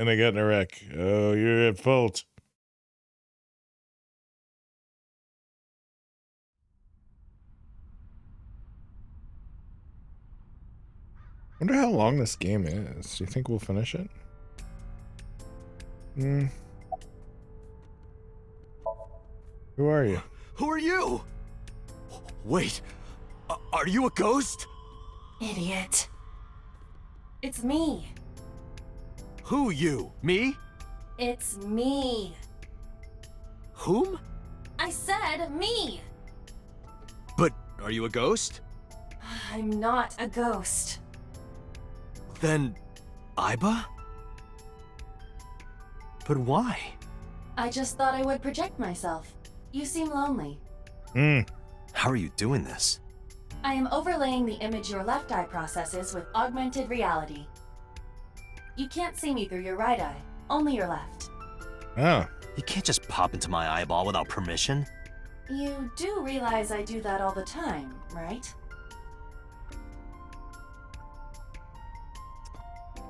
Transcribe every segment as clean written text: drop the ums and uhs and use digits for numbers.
And I got in a wreck. Oh, you're at fault. Wonder how long this game is. Do you think we'll finish it? Hmm. Who are you? Who are you? Wait, are you a ghost? Idiot. It's me. Who you? Me? It's me. Whom? I said me. But are you a ghost? I'm not a ghost. Then, Iba? But why? I just thought I would project myself. You seem lonely. How are you doing this? I am overlaying the image your left eye processes with augmented reality. You can't see me through your right eye, only your left. Oh. You can't just pop into my eyeball without permission. You do realize I do that all the time, right?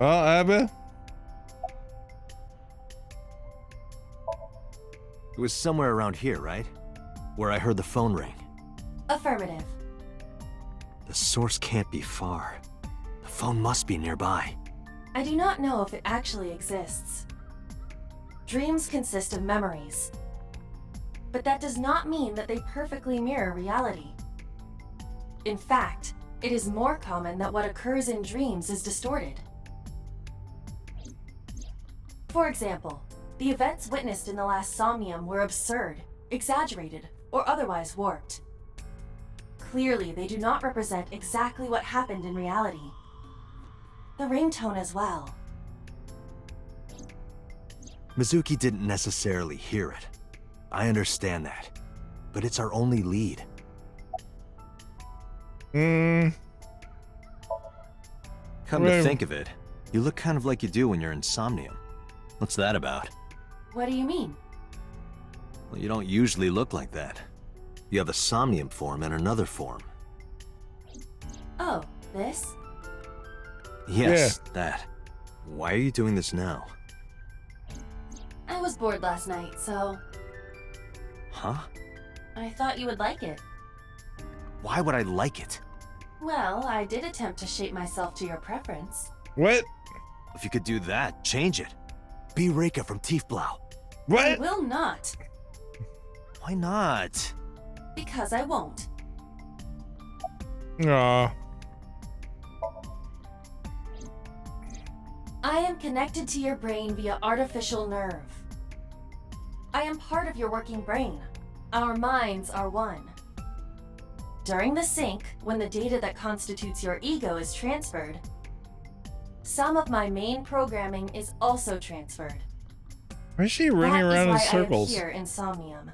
Well, Abba? It was somewhere around here, right? Where I heard the phone ring. Affirmative. The source can't be far. The phone must be nearby. I do not know if it actually exists. Dreams consist of memories. But that does not mean that they perfectly mirror reality. In fact, it is more common that what occurs in dreams is distorted. For example, the events witnessed in the last Somnium were absurd, exaggerated, or otherwise warped. Clearly, they do not represent exactly what happened in reality. The ringtone as well. Mizuki didn't necessarily hear it. I understand that. But it's our only lead. Come to think of it, you look kind of like you do when you're in Somnium. What's that about? What do you mean? Well, you don't usually look like that. You have a Somnium form and another form. Oh, this? Yes, that. Why are you doing this now? I was bored last night, so Huh? I thought you would like it. Why would I like it? Well, I did attempt to shape myself to your preference. What? If you could do that, change it. Be Reika from Tiefblau. I What? will not, Why not? because I won't. Aw. I am connected to your brain via artificial nerve. I am part of your working brain. Our minds are one. During the sync, when the data that constitutes your ego is transferred, some of my main programming is also transferred. Why is she running around in That is why circles? I am here in Somnium.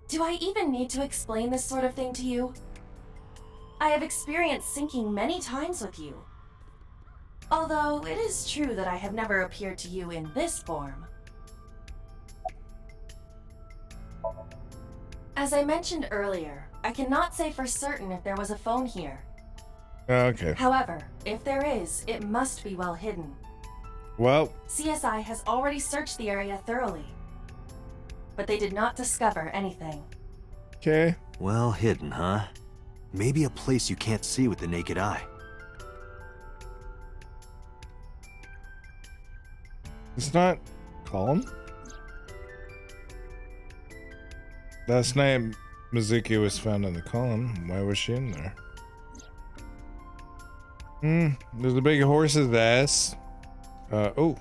Do I even need to explain this sort of thing to you? I have experienced syncing many times with you. Although it is true that I have never appeared to you in this form. As I mentioned earlier, I cannot say for certain if there was a phone here. Okay. However, if there is, it must be well hidden. Well, CSI has already searched the area thoroughly, but they did not discover anything. okay. Well hidden, huh? Maybe a place you can't see with the naked eye. It's not calm. Last night, Mizuki was found in the column. Why was she in there? There's a big horse's ass. Oh.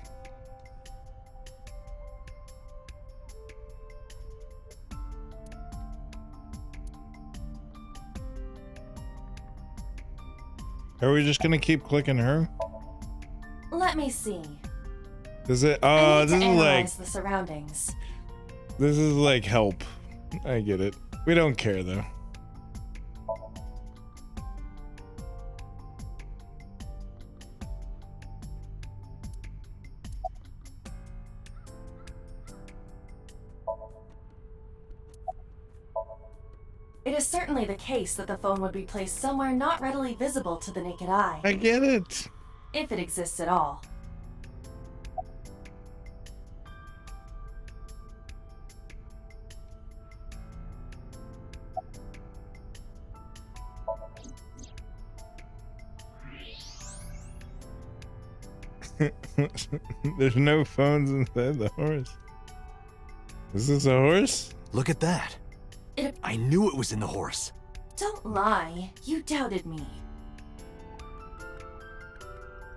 Are we just gonna keep clicking her? Let me see. Is it? I This need is to like, analyze the surroundings. this is like help. I get it. We don't care though. It is certainly the case that the phone would be placed somewhere not readily visible to the naked eye. I get it. if it exists at all. There's no phones inside the horse. Is this a horse? Look at that. It... I knew it was in the horse. Don't lie. You doubted me.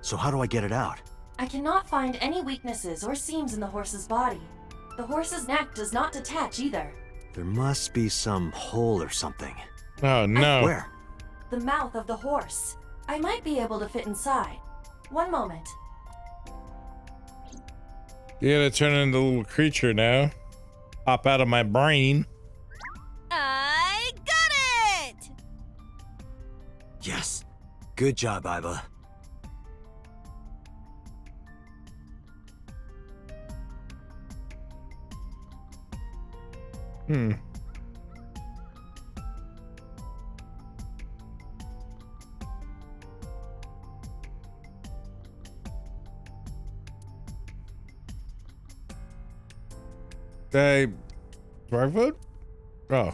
So how do I get it out? I cannot find any weaknesses or seams in the horse's body. The horse's neck does not detach either. There must be some hole or something. Oh no. Where? The mouth of the horse. I might be able to fit inside. One moment. You gotta turn into a little creature now. Pop out of my brain. I got it! Yes. Good job, Iva. Smartphone? Oh.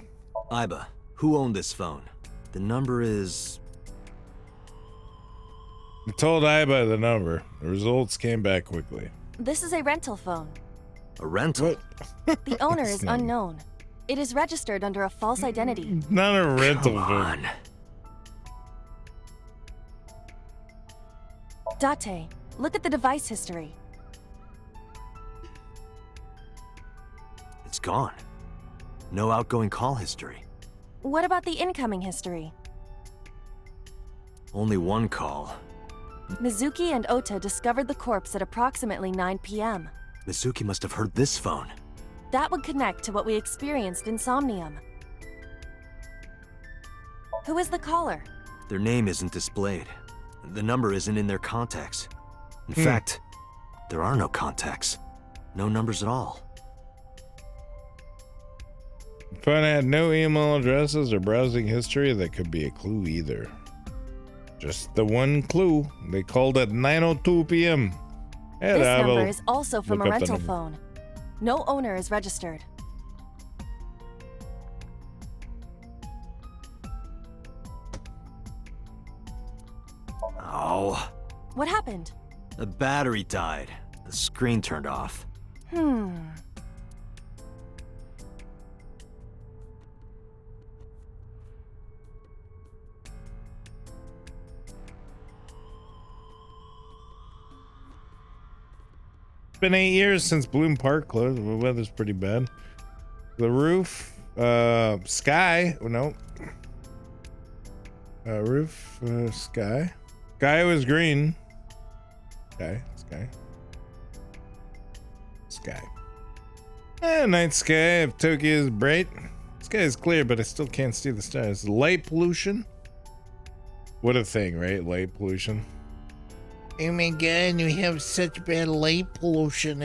Iba, who owned this phone? The number is... I told Iba the number. The results came back quickly. This is a rental phone. a rental. What? The owner is It's not- unknown. It is registered under a false identity. Not a rental Come phone. on. Date, look at the device history. It's gone. No outgoing call history. What about the incoming history? Only one call. Mizuki and Ota discovered the corpse at approximately 9 p.m. Mizuki must have heard this phone. That would connect to what we experienced in Somnium. Who is the caller? Their name isn't displayed. The number isn't in their contacts. In fact, there are no contacts. No numbers at all. Phone had no email addresses or browsing history that could be a clue either. Just the one clue. They called at 9:02 p.m. Hey, This I will number is also from a look up the rental number. phone. No owner is registered. Oh, What happened? the battery died. The screen turned off. It's been 8 years since Bloom Park closed. The weather's pretty bad. The roof, sky. Oh, no. Roof, sky. Sky was green. Sky. Night sky of Tokyo is bright. Sky is clear, but I still can't see the stars. Light pollution? What a thing, right? Light pollution. Oh my god, we have such bad light pollution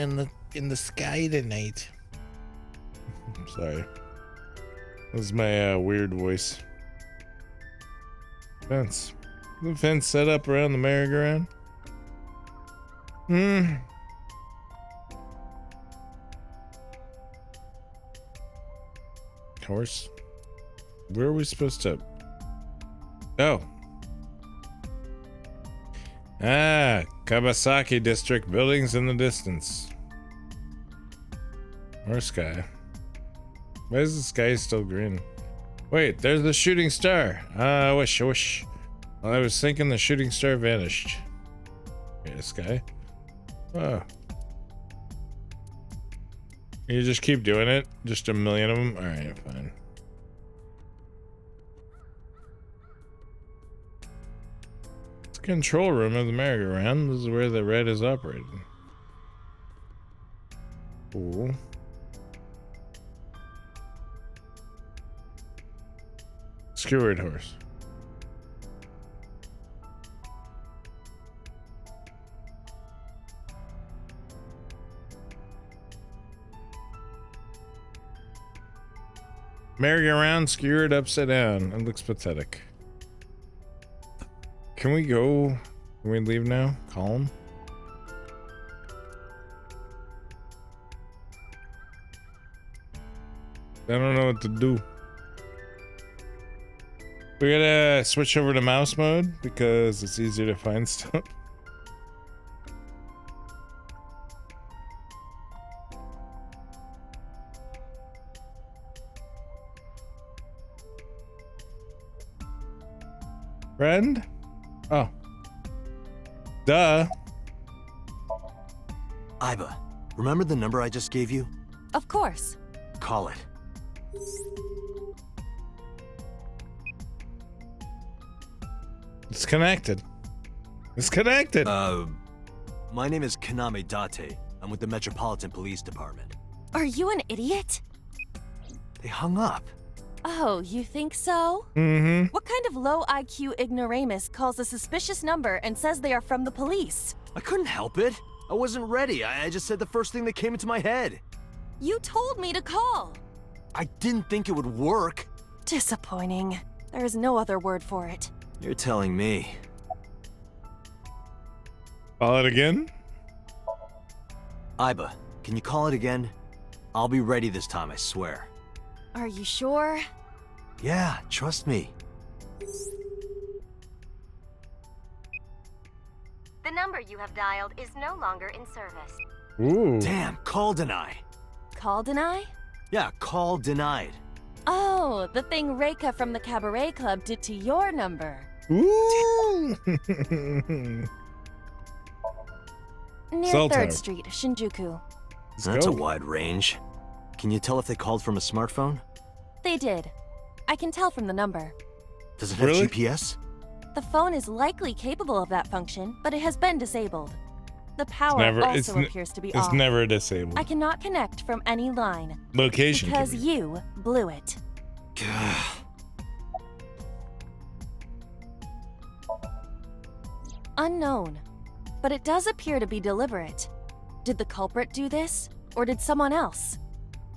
in the sky tonight. I'm sorry. This is my weird voice. Fence. The fence set up around the merry-go-round. Horse. Where are we supposed to? Oh. Kawasaki District buildings in the distance. Or sky. Why is the sky still green? Wait, there's the shooting star. I wish. While I was thinking, the shooting star vanished. Okay, the sky. Oh. You just keep doing it? Just a million of them? Alright, fine. It's the control room of the merry-go-round. This is where the red is operating. Cool. Skewered horse. Merry-go-round skewered upside down. It looks pathetic. Can we go Can we leave now? Call him? I don't know what to do. We gotta switch over to mouse mode because it's easier to find stuff. Friend? Oh. Duh. Iba, remember the number I just gave you? Of course. Call it. It's connected. It's connected. My name is Kaname Date. I'm with the Metropolitan Police Department. Are you an idiot? They hung up. Oh, you think so? Mm-hmm. What kind of low IQ ignoramus calls a suspicious number and says they are from the police? I couldn't help it. I wasn't ready. I just said the first thing that came into my head. You told me to call. I didn't think it would work. Disappointing. There is no other word for it. You're telling me. Call it again? Iba, can you call it again? I'll be ready this time, I swear. Are you sure? Yeah, trust me. The number you have dialed is no longer in service. Ooh. Damn, call deny. Call deny? Yeah, call denied. Oh, the thing Reika from the Cabaret Club did to your number. Ooh. Near Cell 3rd tower. Street, Shinjuku. Let's That's go. a wide range. Can you tell if they called from a smartphone? They did. I can tell from the number. Does it have Really? GPS? The phone is likely capable of that function, but it has been disabled. The power it's also appears to be It's off. never disabled. I cannot connect from any line Location. can because be. you blew it. Unknown. But it does appear to be deliberate. Did the culprit do this, or did someone else?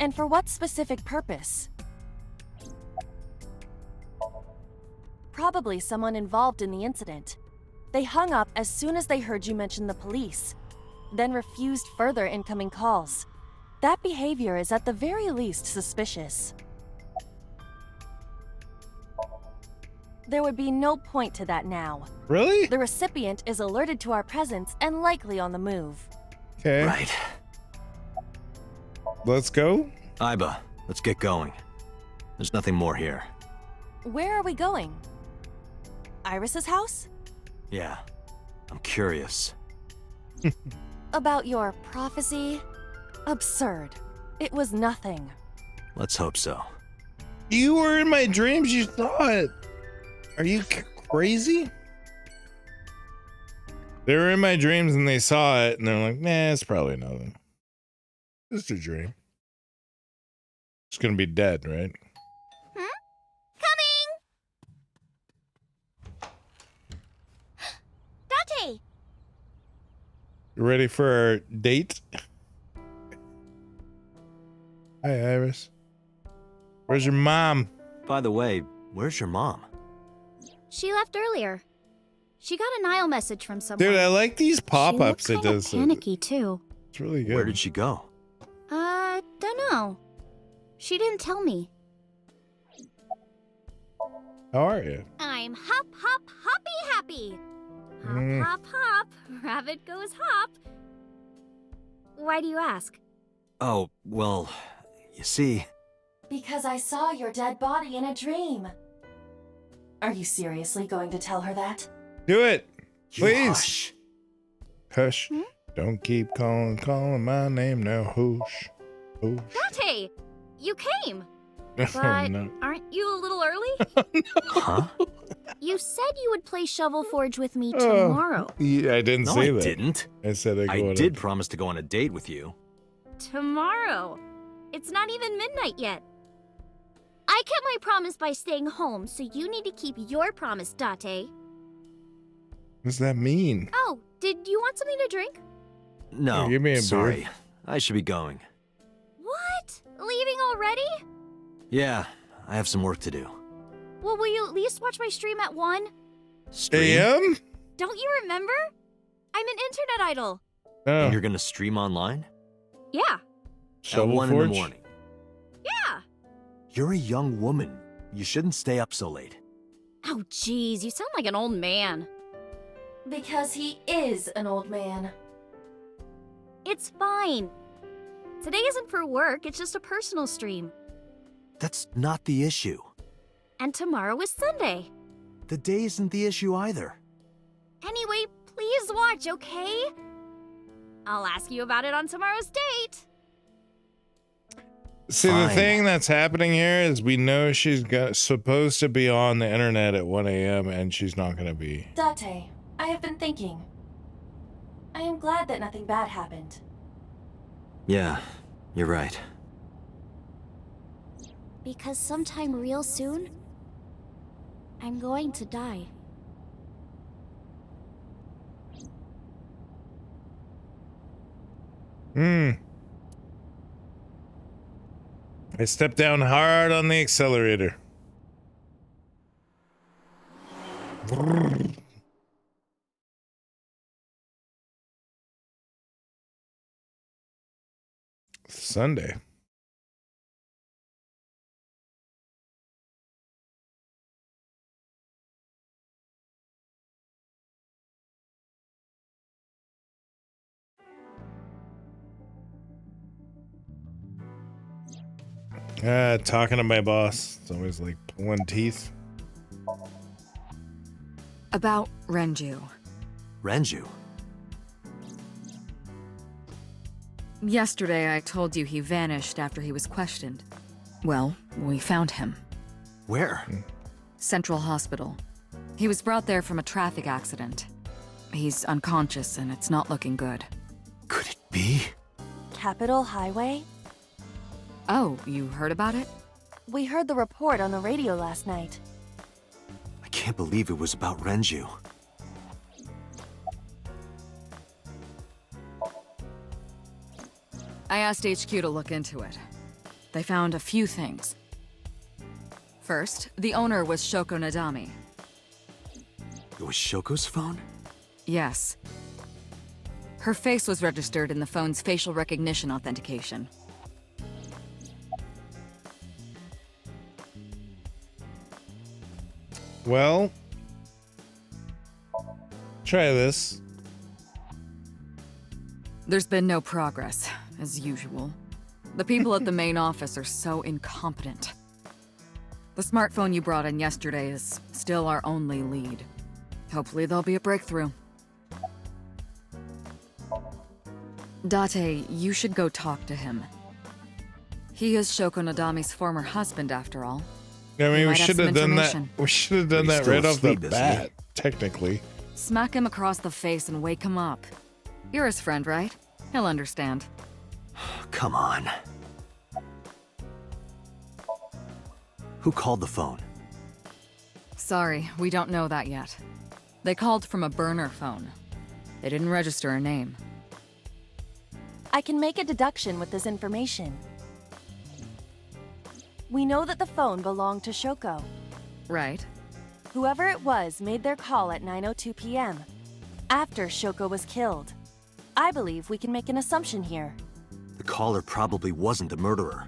And for what specific purpose? Probably someone involved in the incident. They hung up as soon as they heard you mention the police, then refused further incoming calls. That behavior is at the very least suspicious. There would be no point to that now. Really? The recipient is alerted to our presence and likely on the move. Okay. Right. Let's go. Iba, let's get going. There's nothing more here. Where are we going? Iris's house? Yeah, I'm curious. About your prophecy? Absurd. It was nothing. Let's hope so. You were in my dreams. You saw it. Are you crazy? They were in my dreams and they saw it and they're like, nah, it's probably nothing. Just a dream. It's gonna be dead, right? Coming! Date! You ready for our date? Hi, Iris. Where's your mom? By the way, where's your mom? She left earlier. She got a Nile message from someone. Dude, I like these pop-ups She it looked kinda does. panicky too. It's really good. Where did she go? Don't know. She didn't tell me. How are you? I'm hop, hop, hoppy, happy. Hop, Mm. hop, hop. Rabbit goes hop. Why do you ask? Oh, well, you see, Because I saw your dead body in a dream. Are you seriously going to tell her that? Do it. you Please. hush. Hush. Hmm? Don't keep calling my name now. Whoosh. Whoosh. Date! You came! Oh, But no. aren't you a little early? Huh? You said you would play Shovel Forge with me Oh. tomorrow. Yeah, I didn't No, say I that. didn't. I said I I did promise to go on a date with you. Tomorrow? It's not even midnight yet. I kept my promise by staying home, so you need to keep your promise, Date. What does that mean? Oh, did you want something to drink? No, Here, give me a beer. sorry. I should be going. What? Leaving already? Yeah, I have some work to do. Well, will you at least watch my stream at 1? Stream? AM? Don't you remember? I'm an internet idol. Oh, And you're gonna stream online? Yeah. At Shovel 1 in Forge? the morning. Yeah. You're a young woman. You shouldn't stay up so late. Oh, jeez, you sound like an old man. Because he is an old man. It's fine. Today isn't for work, it's just a personal stream. That's not the issue. And tomorrow is Sunday. The day isn't the issue either. Anyway, please watch, okay? I'll ask you about it on tomorrow's date. See, the Fine. thing that's happening here is we know she's supposed to be on the internet at 1 a.m. and she's not going to be. Date, I have been thinking. I am glad that nothing bad happened. Yeah, you're right. Because sometime real soon, I'm going to die. I stepped down hard on the accelerator. Sunday. Talking to my boss. It's always like pulling teeth. About Renju. Renju? Yesterday I told you he vanished after he was questioned. Well, we found him. Where? Central Hospital. He was brought there from a traffic accident. He's unconscious and it's not looking good. Could it be? Capitol Highway? Oh, you heard about it? We heard the report on the radio last night. I can't believe it was about Renju. I asked HQ to look into it. They found a few things. First, the owner was Shoko Nadami. It was Shoko's phone? Yes. Her face was registered in the phone's facial recognition authentication. Well, try this. There's been no progress, as usual. The people at the main office are so incompetent. The smartphone you brought in yesterday is still our only lead. Hopefully there'll be a breakthrough. Date, you should go talk to him. He is Shoko Nadami's former husband, after all. I mean, we might have should some have done that. information. We should have done But he's that still right off the asleep, isn't he? bat, technically. Smack him across the face and wake him up. You're his friend, right? He'll understand. Come on. Who called the phone? Sorry, we don't know that yet. They called from a burner phone. They didn't register a name. I can make a deduction with this information. We know that the phone belonged to Shoko. Right. Whoever it was made their call at 9:02 p.m. after Shoko was killed. I believe we can make an assumption here. The caller probably wasn't a murderer.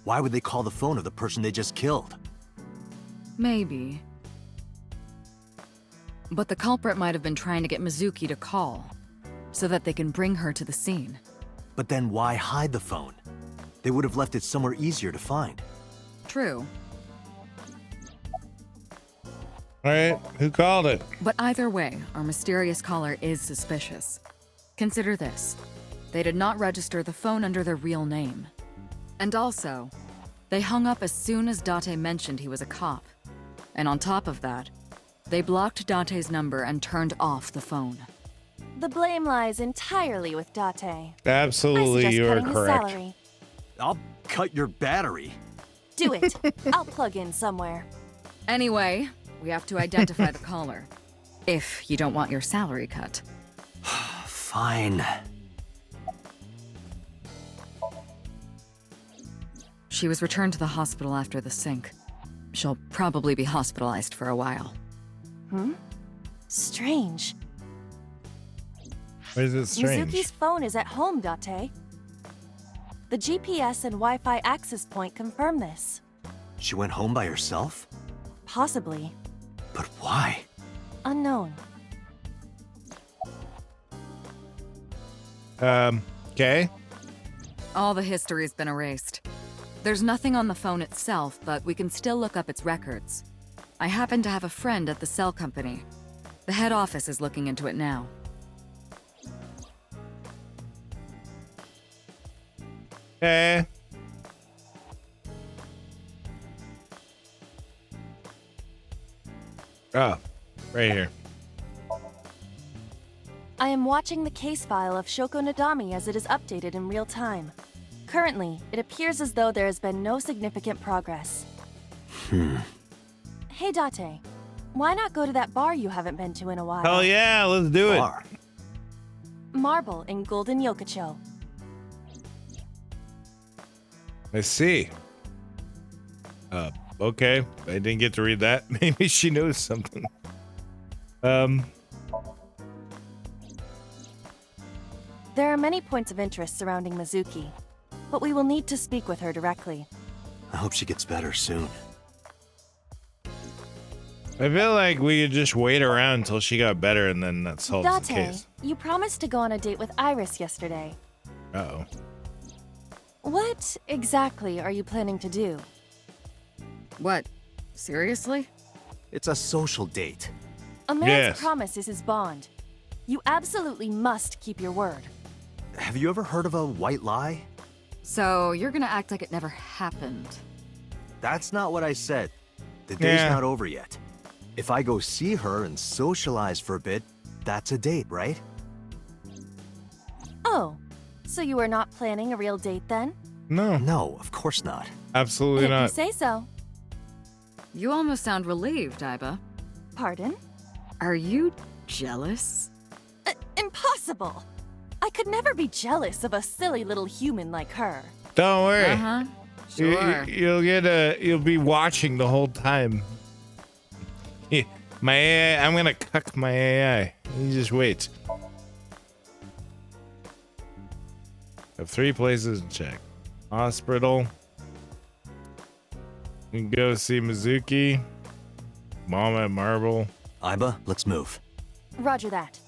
Why would they call the phone of the person they just killed? Maybe. But the culprit might have been trying to get Mizuki to call, so that they can bring her to the scene. But then why hide the phone? They would have left it somewhere easier to find. True. All right, who called it? But either way, our mysterious caller is suspicious. Consider this. They did not register the phone under their real name. And also, they hung up as soon as Date mentioned he was a cop. And on top of that, they blocked Date's number and turned off the phone. The blame lies entirely with Date. I Absolutely, suggest you are cutting his correct. salary. I'll cut your battery. Do it. I'll plug in somewhere. Anyway, we have to identify the caller. If you don't want your salary cut. Fine. She was returned to the hospital after the sink. She'll probably be hospitalized for a while. Strange. Why is it strange? Mizuki's phone is at home, Date. The GPS and Wi-Fi access point confirm this. She went home by herself? Possibly. But why? Unknown. Okay. All the history's been erased. There's nothing on the phone itself, but we can still look up its records. I happen to have a friend at the cell company. The head office is looking into it now. Okay. Oh, right here. I am watching the case file of Shoko Nadami as it is updated in real time. Currently, it appears as though there has been no significant progress. Hey Date, why not go to that bar you haven't been to in a while? Hell yeah, let's do it. Bar. Marble in Golden Yokocho. I see. Okay. I didn't get to read that. Maybe she knows something. There are many points of interest surrounding Mizuki, but we will need to speak with her directly. I hope she gets better soon. I feel like we could just wait around until she got better and then that solves the Date, case. you promised to go on a date with Iris yesterday. Uh-oh. What exactly are you planning to do? What? Seriously? It's a social date. A man's Yes. promise is his bond. You absolutely must keep your word. Have you ever heard of a white lie? So you're gonna act like it never happened. That's not what I said. The day's Yeah. not over yet. If I go see her and socialize for a bit, that's a date, right? Oh, so you are not planning a real date then? No, No, of course not. absolutely If you not. say so. You almost sound relieved, Iba. Pardon? Are you jealous? Impossible! I could never be jealous of a silly little human like her. Don't worry. Uh-huh. You- Sure. You'll be watching the whole time. Yeah, my AI, I'm gonna cuck my AI. You just wait. Have 3 places to check. Hospital. You can go see Mizuki. Mom at Marble. Iba, let's move. Roger that.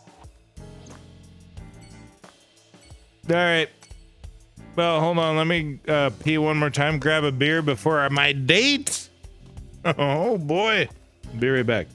All right. Well, hold on. Let me pee one more time. Grab a beer before my date. Oh boy. Be right back.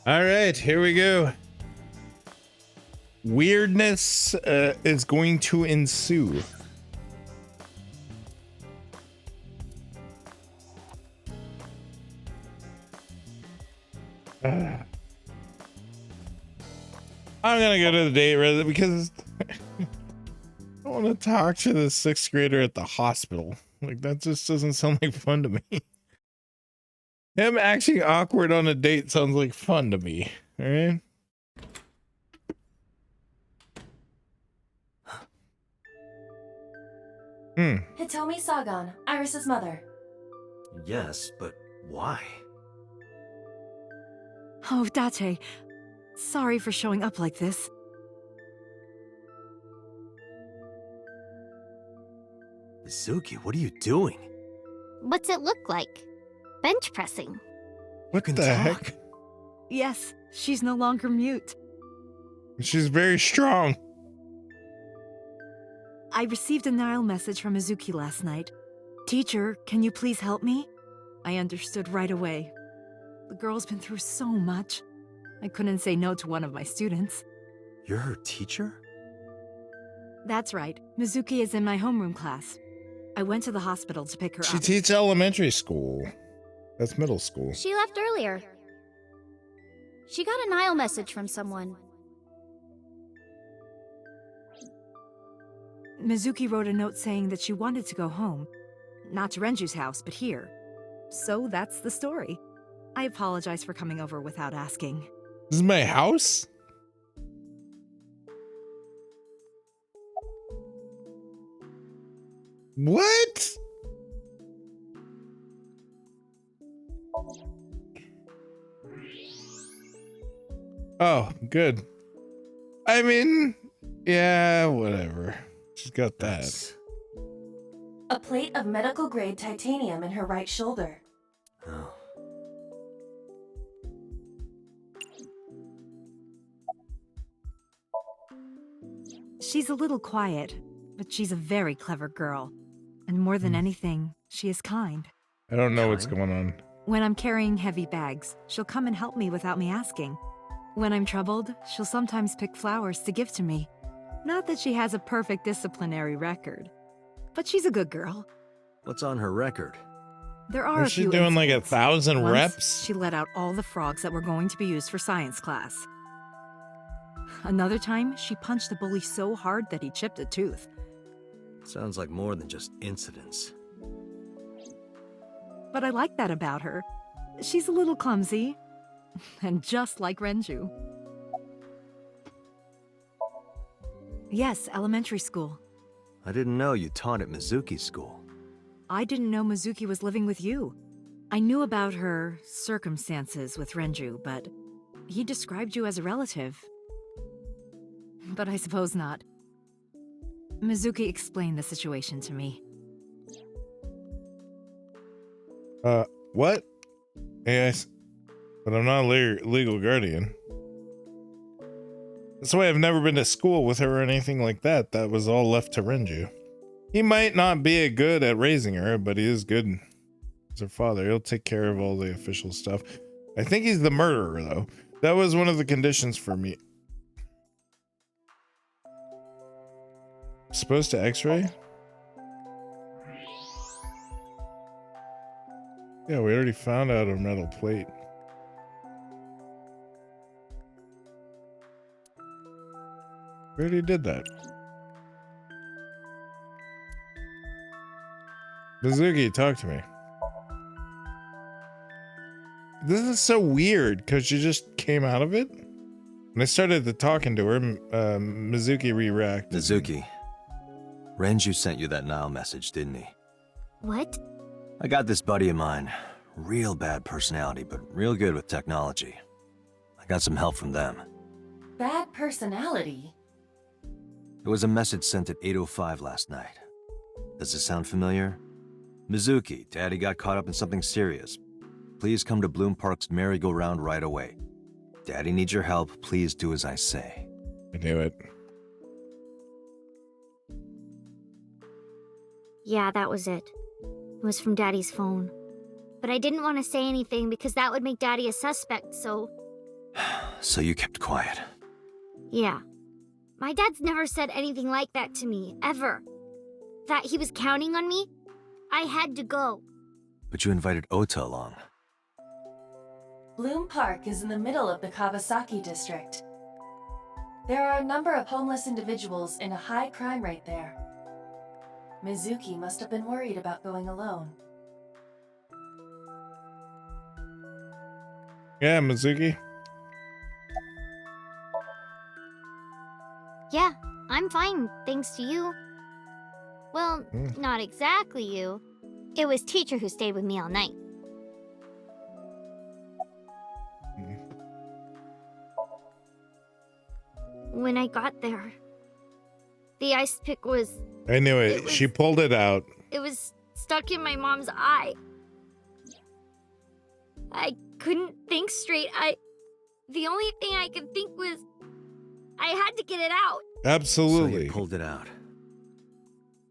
All right, here we go. Weirdness is going to ensue. I'm gonna go to the date because I don't want to talk to the 6th grader at the hospital. Like, that just doesn't sound like fun to me. Him acting awkward on a date sounds like fun to me. All right. Hitomi Sagan, Iris's mother. Yes, but why? Oh, Date. Sorry for showing up like this. Mizuki, what are you doing? What's it look like? Bench pressing. What can the talk. heck? Yes, she's no longer mute. She's very strong. I received a Nile message from Mizuki last night. Teacher, can you please help me? I understood right away. The girl's been through so much. I couldn't say no to one of my students. You're her teacher? That's right. Mizuki is in my homeroom class. I went to the hospital to pick her She up. teaches elementary school. That's middle school. She left earlier. She got a Nile message from someone. Mizuki wrote a note saying that she wanted to go home. Not to Renju's house, but here. So that's the story. I apologize for coming over without asking. This is my house? What? Oh, good. I mean, yeah, whatever. She's got that. That's- A plate of medical grade titanium in her right shoulder. Oh. She's a little quiet, but she's a very clever girl. And more than anything, she is kind. I don't know what's going on. When I'm carrying heavy bags, she'll come and help me without me asking. When I'm troubled, she'll sometimes pick flowers to give to me. Not that she has a perfect disciplinary record, but she's a good girl. What's on her record? There are Was a she few doing like incidents. 1,000 Once, reps? She let out all the frogs that were going to be used for science class. Another time, she punched a bully so hard that he chipped a tooth. Sounds like more than just incidents. But I like that about her. She's a little clumsy, and just like Renju. Yes, elementary school. I didn't know you taught at Mizuki's school. I didn't know Mizuki was living with you. I knew about her circumstances with Renju, but he described you as a relative. But I suppose not. Mizuki explained the situation to me. What? Yes, but I'm not a legal guardian. That's why I've never been to school with her or anything like that. That was all left to Renju. He might not be good at raising her, but he is good as her father. He'll take care of all the official stuff. I think he's the murderer, though. That was one of the conditions for me. Supposed to x-ray? Yeah, we already found out a metal plate. We already did that. Mizuki, talk to me. This is so weird because she just came out of it. When I started to talking to her, Mizuki re-reacted. Mizuki, Renju sent you that Nile message, didn't he? What? I got this buddy of mine. Real bad personality, but real good with technology. I got some help from them. Bad personality? It was a message sent at 8:05 last night. Does it sound familiar? Mizuki, Daddy got caught up in something serious. Please come to Bloom Park's merry-go-round right away. Daddy needs your help. Please do as I say. I knew it. Yeah, that was it. It was from Daddy's phone. But I didn't want to say anything because that would make Daddy a suspect, so... So you kept quiet. Yeah. My dad's never said anything like that to me, ever. That he was counting on me? I had to go. But you invited Ota along. Bloom Park is in the middle of the Kawasaki district. There are a number of homeless individuals and a high crime rate there. Mizuki must have been worried about going alone. Yeah, Mizuki. Yeah, I'm fine, thanks to you. Well, not exactly you. It was teacher who stayed with me all night. When I got there, the ice pick was... I knew it. She pulled it out. It was stuck in my mom's eye. I couldn't think straight. The only thing I could think was I had to get it out. Absolutely. So you pulled it out.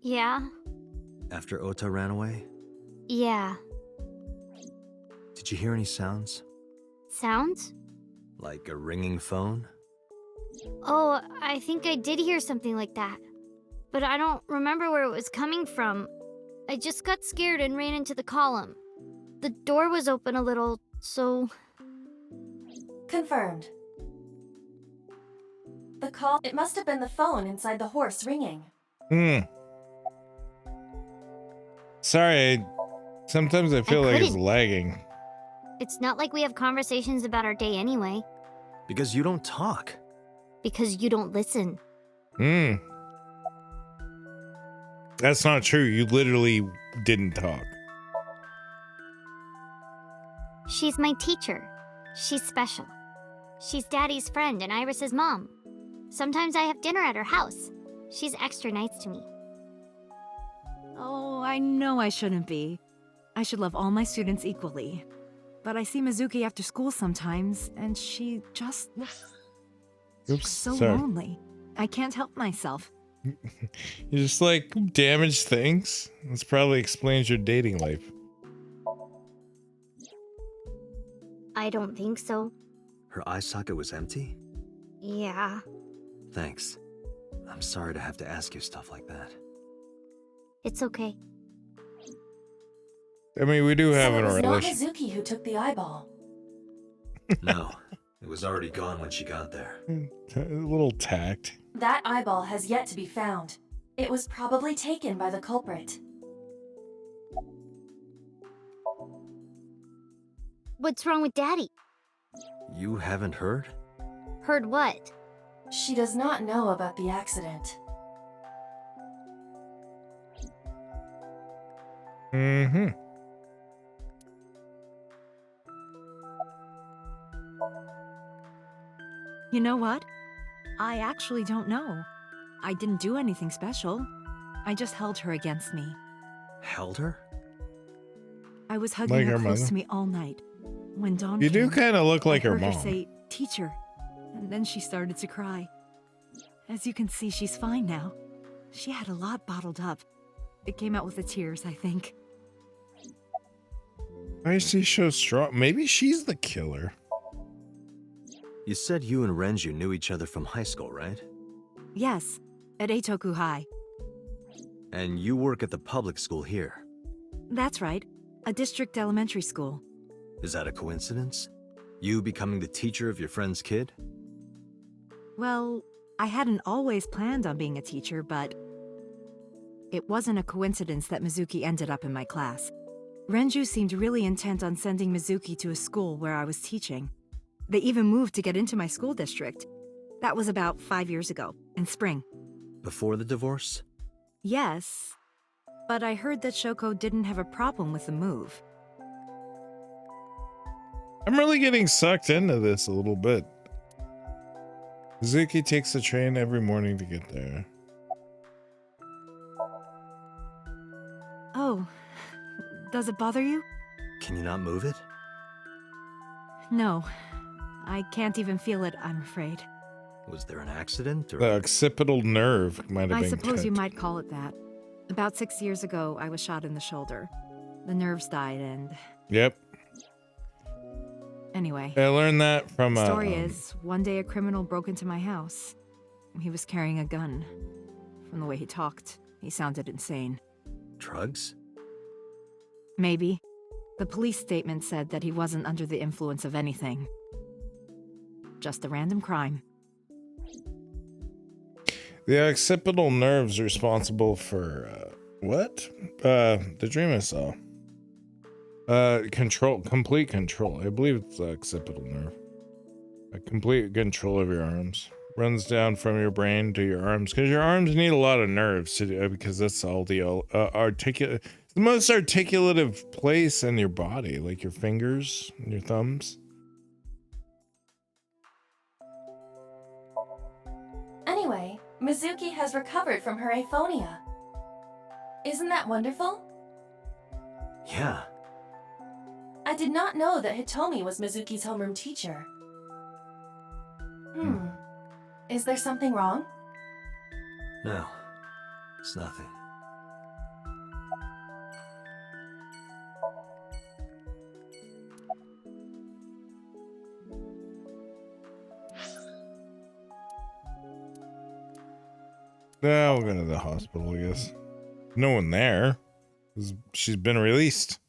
Yeah. After Ota ran away? Yeah. Did you hear any sounds? Sounds? Like a ringing phone? Oh, I think I did hear something like that. But I don't remember where it was coming from. I just got scared and ran into the column. The door was open a little, so... Confirmed. The call, it must have been the phone inside the horse ringing. Sorry, sometimes I feel like it's lagging. It's not like we have conversations about our day anyway. Because you don't talk. Because you don't listen. That's not true. You literally didn't talk. She's my teacher. She's special. She's Daddy's friend and Iris's mom. Sometimes I have dinner at her house. She's extra nice to me. Oh, I know I shouldn't be. I should love all my students equally. But I see Mizuki after school sometimes, and she just looks so lonely. I can't help myself. You just like damaged things? This probably explains your dating life. I don't think so. Her eye socket was empty? Yeah. Thanks. I'm sorry to have to ask you stuff like that. It's okay. I mean, we do have So a it was not relation. Mizuki who took the eyeball. No, it was already gone when she got there. A little tact. That eyeball has yet to be found. It was probably taken by the culprit. What's wrong with Daddy? You haven't heard? Heard what? She does not know about the accident. You know what? I actually don't know. I didn't do anything special. I just held her against me. Held her? I was hugging Like her her close mother? to me all night. When dawn You came, do kind of look like I her heard her mom. say, "Teacher," and then she started to cry. As you can see, she's fine now. She had a lot bottled up. It came out with the tears, I think. Why is she so strong? Maybe she's the killer. You said you and Renju knew each other from high school, right? Yes, at Eitoku High. And you work at the public school here. That's right, a district elementary school. Is that a coincidence? You becoming the teacher of your friend's kid? Well, I hadn't always planned on being a teacher, but it wasn't a coincidence that Mizuki ended up in my class. Renju seemed really intent on sending Mizuki to a school where I was teaching. They even moved to get into my school district. That was about 5 years ago, in spring. Before the divorce? Yes, but I heard that Shoko didn't have a problem with the move. I'm really getting sucked into this a little bit. Mizuki takes the train every morning to get there. Oh, does it bother you? Can you not move it? No, I can't even feel it, I'm afraid. Was there an accident or? The occipital nerve might have I been suppose you cut. might call it that. About 6 years ago, I was shot in the shoulder. The nerves died and... Yep. Anyway, I learned that from story is, one day a criminal broke into my house. He was carrying a gun. From the way he talked, he sounded insane. Drugs? Maybe. The police statement said that he wasn't under the influence of anything. Just a random crime. The occipital nerves responsible for what? The dream I saw. Complete control. I believe it's the occipital nerve. A complete control of your arms. Runs down from your brain to your arms, because your arms need a lot of nerves to do, because that's all the articulate, the most articulative place in your body, like your fingers and your thumbs. Anyway, Mizuki has recovered from her aphonia. Isn't that wonderful? Yeah. I did not know that Hitomi was Mizuki's homeroom teacher. Is there something wrong? No. It's nothing. Now we'll go to the hospital, I guess. No one there. She's been released.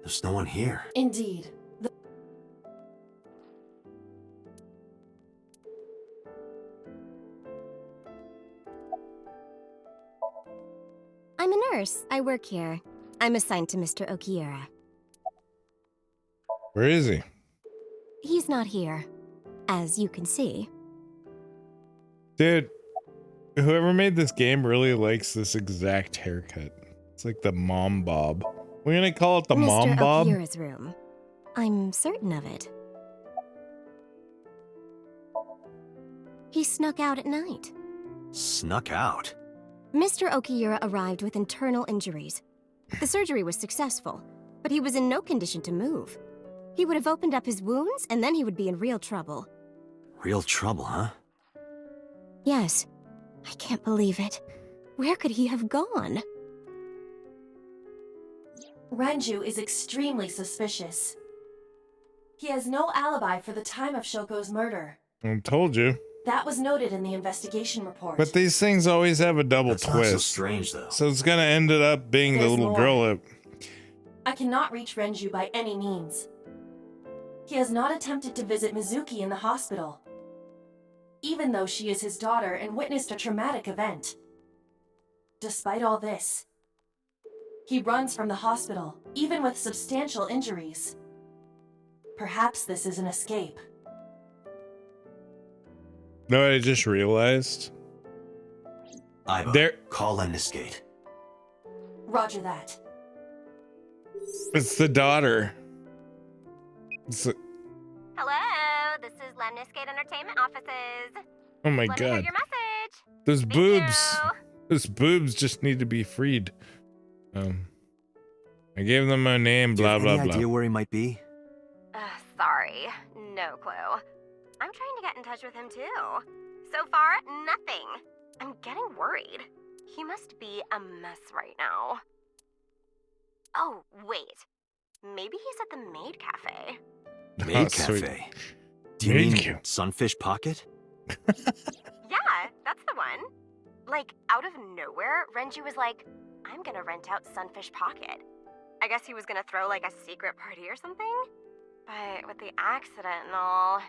There's no one here. Indeed. I'm a nurse. I work here. I'm assigned to Mr. Okiura. Where is he? He's not here, as you can see. Dude, whoever made this game really likes this exact haircut. It's like the mom bob. We're gonna call it the mom bob. Mr. Okiura's room. I'm certain of it. He snuck out at night. Snuck out? Mr. Okiura arrived with internal injuries. The surgery was successful, but he was in no condition to move. He would have opened up his wounds, and then he would be in real trouble. Real trouble, huh? Yes. I can't believe it. Where could he have gone? Renju is extremely suspicious. He has no alibi for the time of Shoko's murder. I told you. That was noted in the investigation report. But these things always have a double That's twist. not so strange, though. So it's gonna end up being the There's little more. girl. I cannot reach Renju by any means. He has not attempted to visit Mizuki in the hospital, even though she is his daughter and witnessed a traumatic event. Despite all this, he runs from the hospital, even with substantial injuries. Perhaps this is an escape. No, I just realized. Iva, There- call Lemniscate. Roger that. It's the daughter. It's the, Hello, this is Lemniscate Entertainment Offices. oh my Let me have god. your message. Those Thank boobs. you. Those boobs just need to be freed. I gave them a name, Do you blah, have blah, any blah. idea where he might be? Sorry, no clue. I'm trying to get in touch with him too. So far, nothing. I'm getting worried. He must be a mess right now. Oh, wait. Maybe he's at the Maid Cafe. Maid Oh, sweet. Cafe. Do you Maid mean Ca- Sunfish Pocket? Yeah, that's the one. Like, out of nowhere, Renju was like, I'm gonna rent out Sunfish Pocket. I guess he was gonna throw like a secret party or something? But with the accident and all...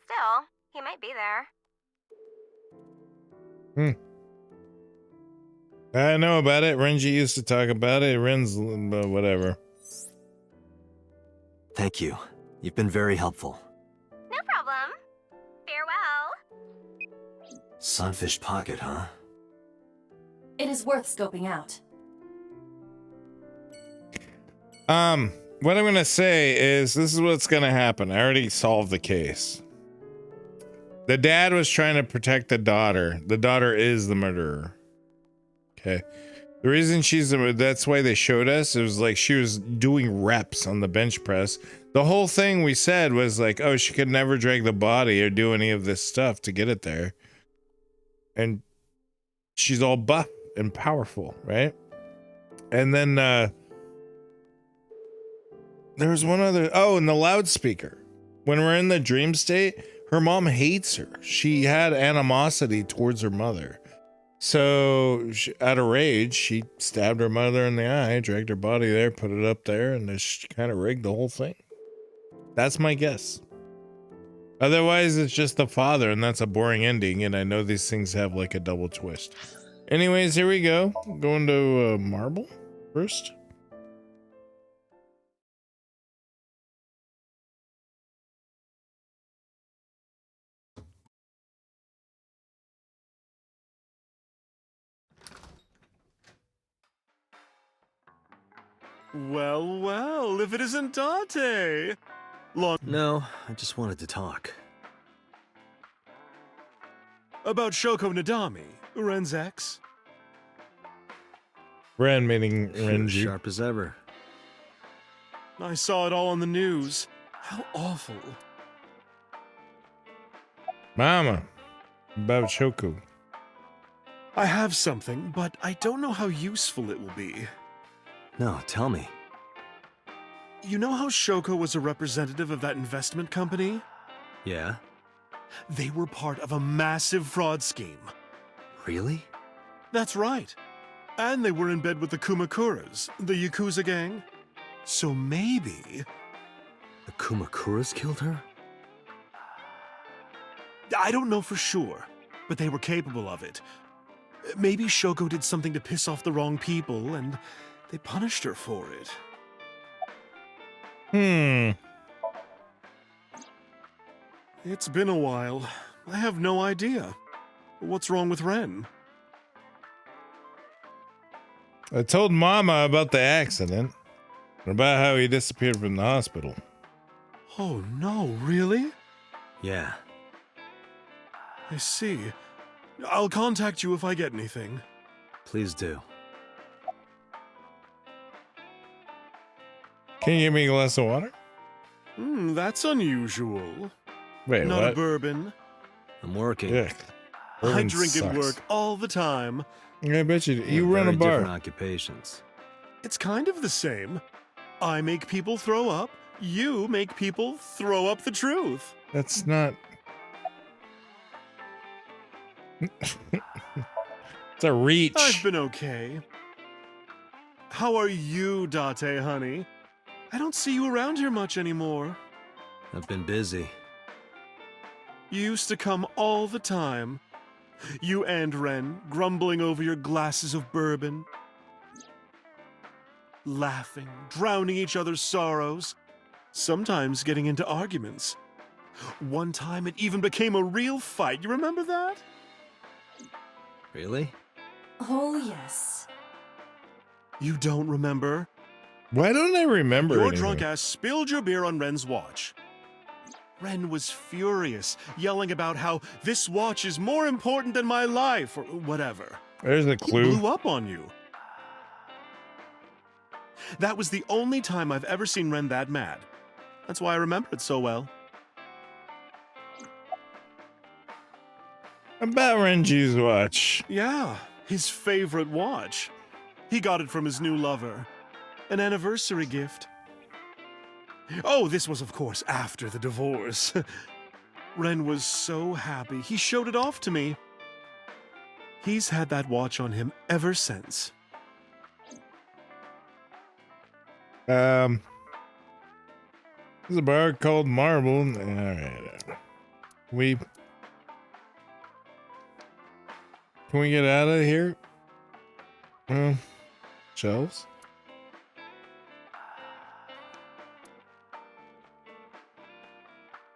Still, he might be there. I know about it. Renji used to talk about it. Ren's whatever. Thank you. You've been very helpful. No problem. Farewell. Sunfish Pocket, huh? It is worth scoping out. What I'm gonna say is this is what's gonna happen. I already solved the case. The dad was trying to protect the daughter. The daughter is the murderer. Okay. The reason that's why they showed us, it was like she was doing reps on the bench press. The whole thing we said was like, oh, she could never drag the body or do any of this stuff to get it there. And she's all buff and powerful, right? And then there was one other, oh, and the loudspeaker. When we're in the dream state, Her mom hates her. She had animosity towards her mother. So, out of rage, she stabbed her mother in the eye, dragged her body there, put it up there, and just kind of rigged the whole thing. That's my guess. Otherwise, it's just the father, and that's a boring ending, and I know these things have like a double twist. Anyways, here we go. Going to Marble first. Well, well, if it isn't Date! No, I just wanted to talk. About Shoko Nadami, Ren's ex. Ren meaning You're Renji. sharp as ever. I saw it all on the news. How awful. Mama, about Shoko. I have something, but I don't know how useful it will be. No, tell me. You know how Shoko was a representative of that investment company? Yeah? They were part of a massive fraud scheme. Really? That's right. And they were in bed with the Kumakuras, the Yakuza gang. So maybe... The Kumakuras killed her? I don't know for sure, but they were capable of it. Maybe Shoko did something to piss off the wrong people, and they punished her for it. It's been a while. I have no idea. What's wrong with Ren? I told Mama about the accident, and about how he disappeared from the hospital. Oh no, really? Yeah. I see. I'll contact you if I get anything. Please do. Can you give me a glass of water? That's unusual. Wait, Not what? a bourbon. I'm working. Yeah. I Bourbon drink at sucks. work all the time. I bet you. We You have run a very different bar. occupations. It's kind of the same. I make people throw up. You make people throw up the truth. That's not. It's a reach. I've been okay. How are you, Date, honey? I don't see you around here much anymore. I've been busy. You used to come all the time. You and Ren, grumbling over your glasses of bourbon. Laughing, drowning each other's sorrows. Sometimes getting into arguments. One time it even became a real fight. You remember that? Really? Oh, yes. You don't remember? Why don't I remember Your anything? drunk ass spilled your beer on Ren's watch. Ren was furious, yelling about how this watch is more important than my life, or whatever. There's a He clue. blew up on you. That was the only time I've ever seen Ren that mad. That's why I remember it so well. About Renji's watch. Yeah, his favorite watch. He got it from his new lover. An anniversary gift. Oh, this was, of course, after the divorce. Ren was so happy. He showed it off to me. He's had that watch on him ever since. There's a bar called Marble. All right. Can we get out of here? Shelves?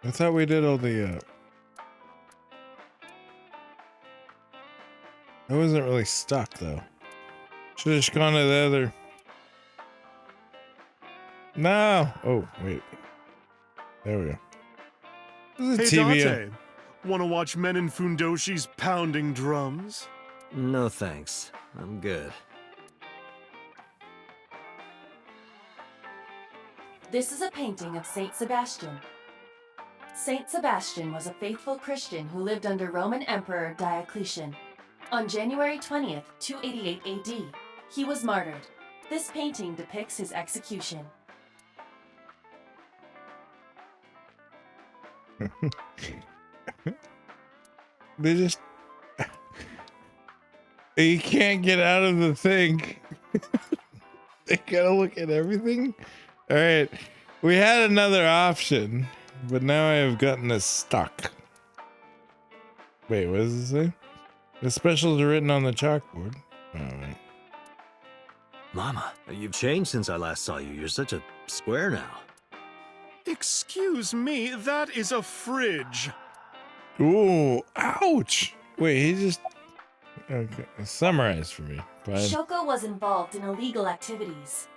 I thought we did all the, I wasn't really stuck, though. Should've just gone to the other... No! Oh, wait. There we go. There's a Hey, TV. Date. Want to watch men in Fundoshis pounding drums? No thanks. I'm good. This is a painting of Saint Sebastian. Saint Sebastian was a faithful Christian who lived under Roman Emperor Diocletian. On January 20th, 288 AD, he was martyred. This painting depicts his execution. They just... You can't get out of the thing. They gotta look at everything. All right. We had another option, but now I have gotten us stuck. Wait, what does it say? The specials are written on the chalkboard. Oh, right. Mama, you've changed since I last saw you. You're such a square now. Excuse me, that is a fridge. Ooh, ouch. Wait, he just... Okay, summarize for me. Shoko was involved in illegal activities.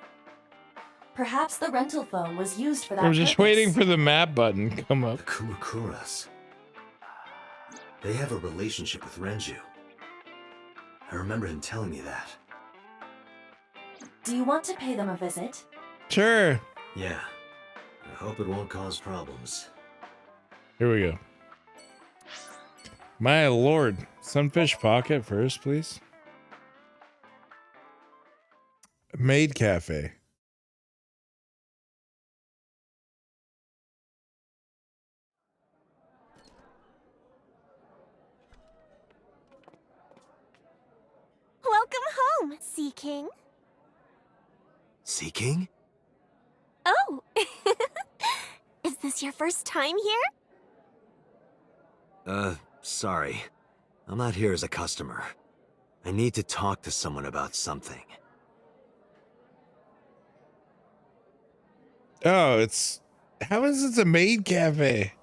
Perhaps the rental phone was used for that I'm just purpose. waiting for the map button to come The up. Kumakuras. They have a relationship with Renju. I remember him telling me that. Do you want to pay them a visit? Sure. Yeah. I hope it won't cause problems. Here we go. My lord. Sunfish Pocket first, please. Maid Cafe. Welcome home, Sea King. Sea King? Oh! Is this your first time here? Sorry. I'm not here as a customer. I need to talk to someone about something. Oh, it's... How is this a maid cafe?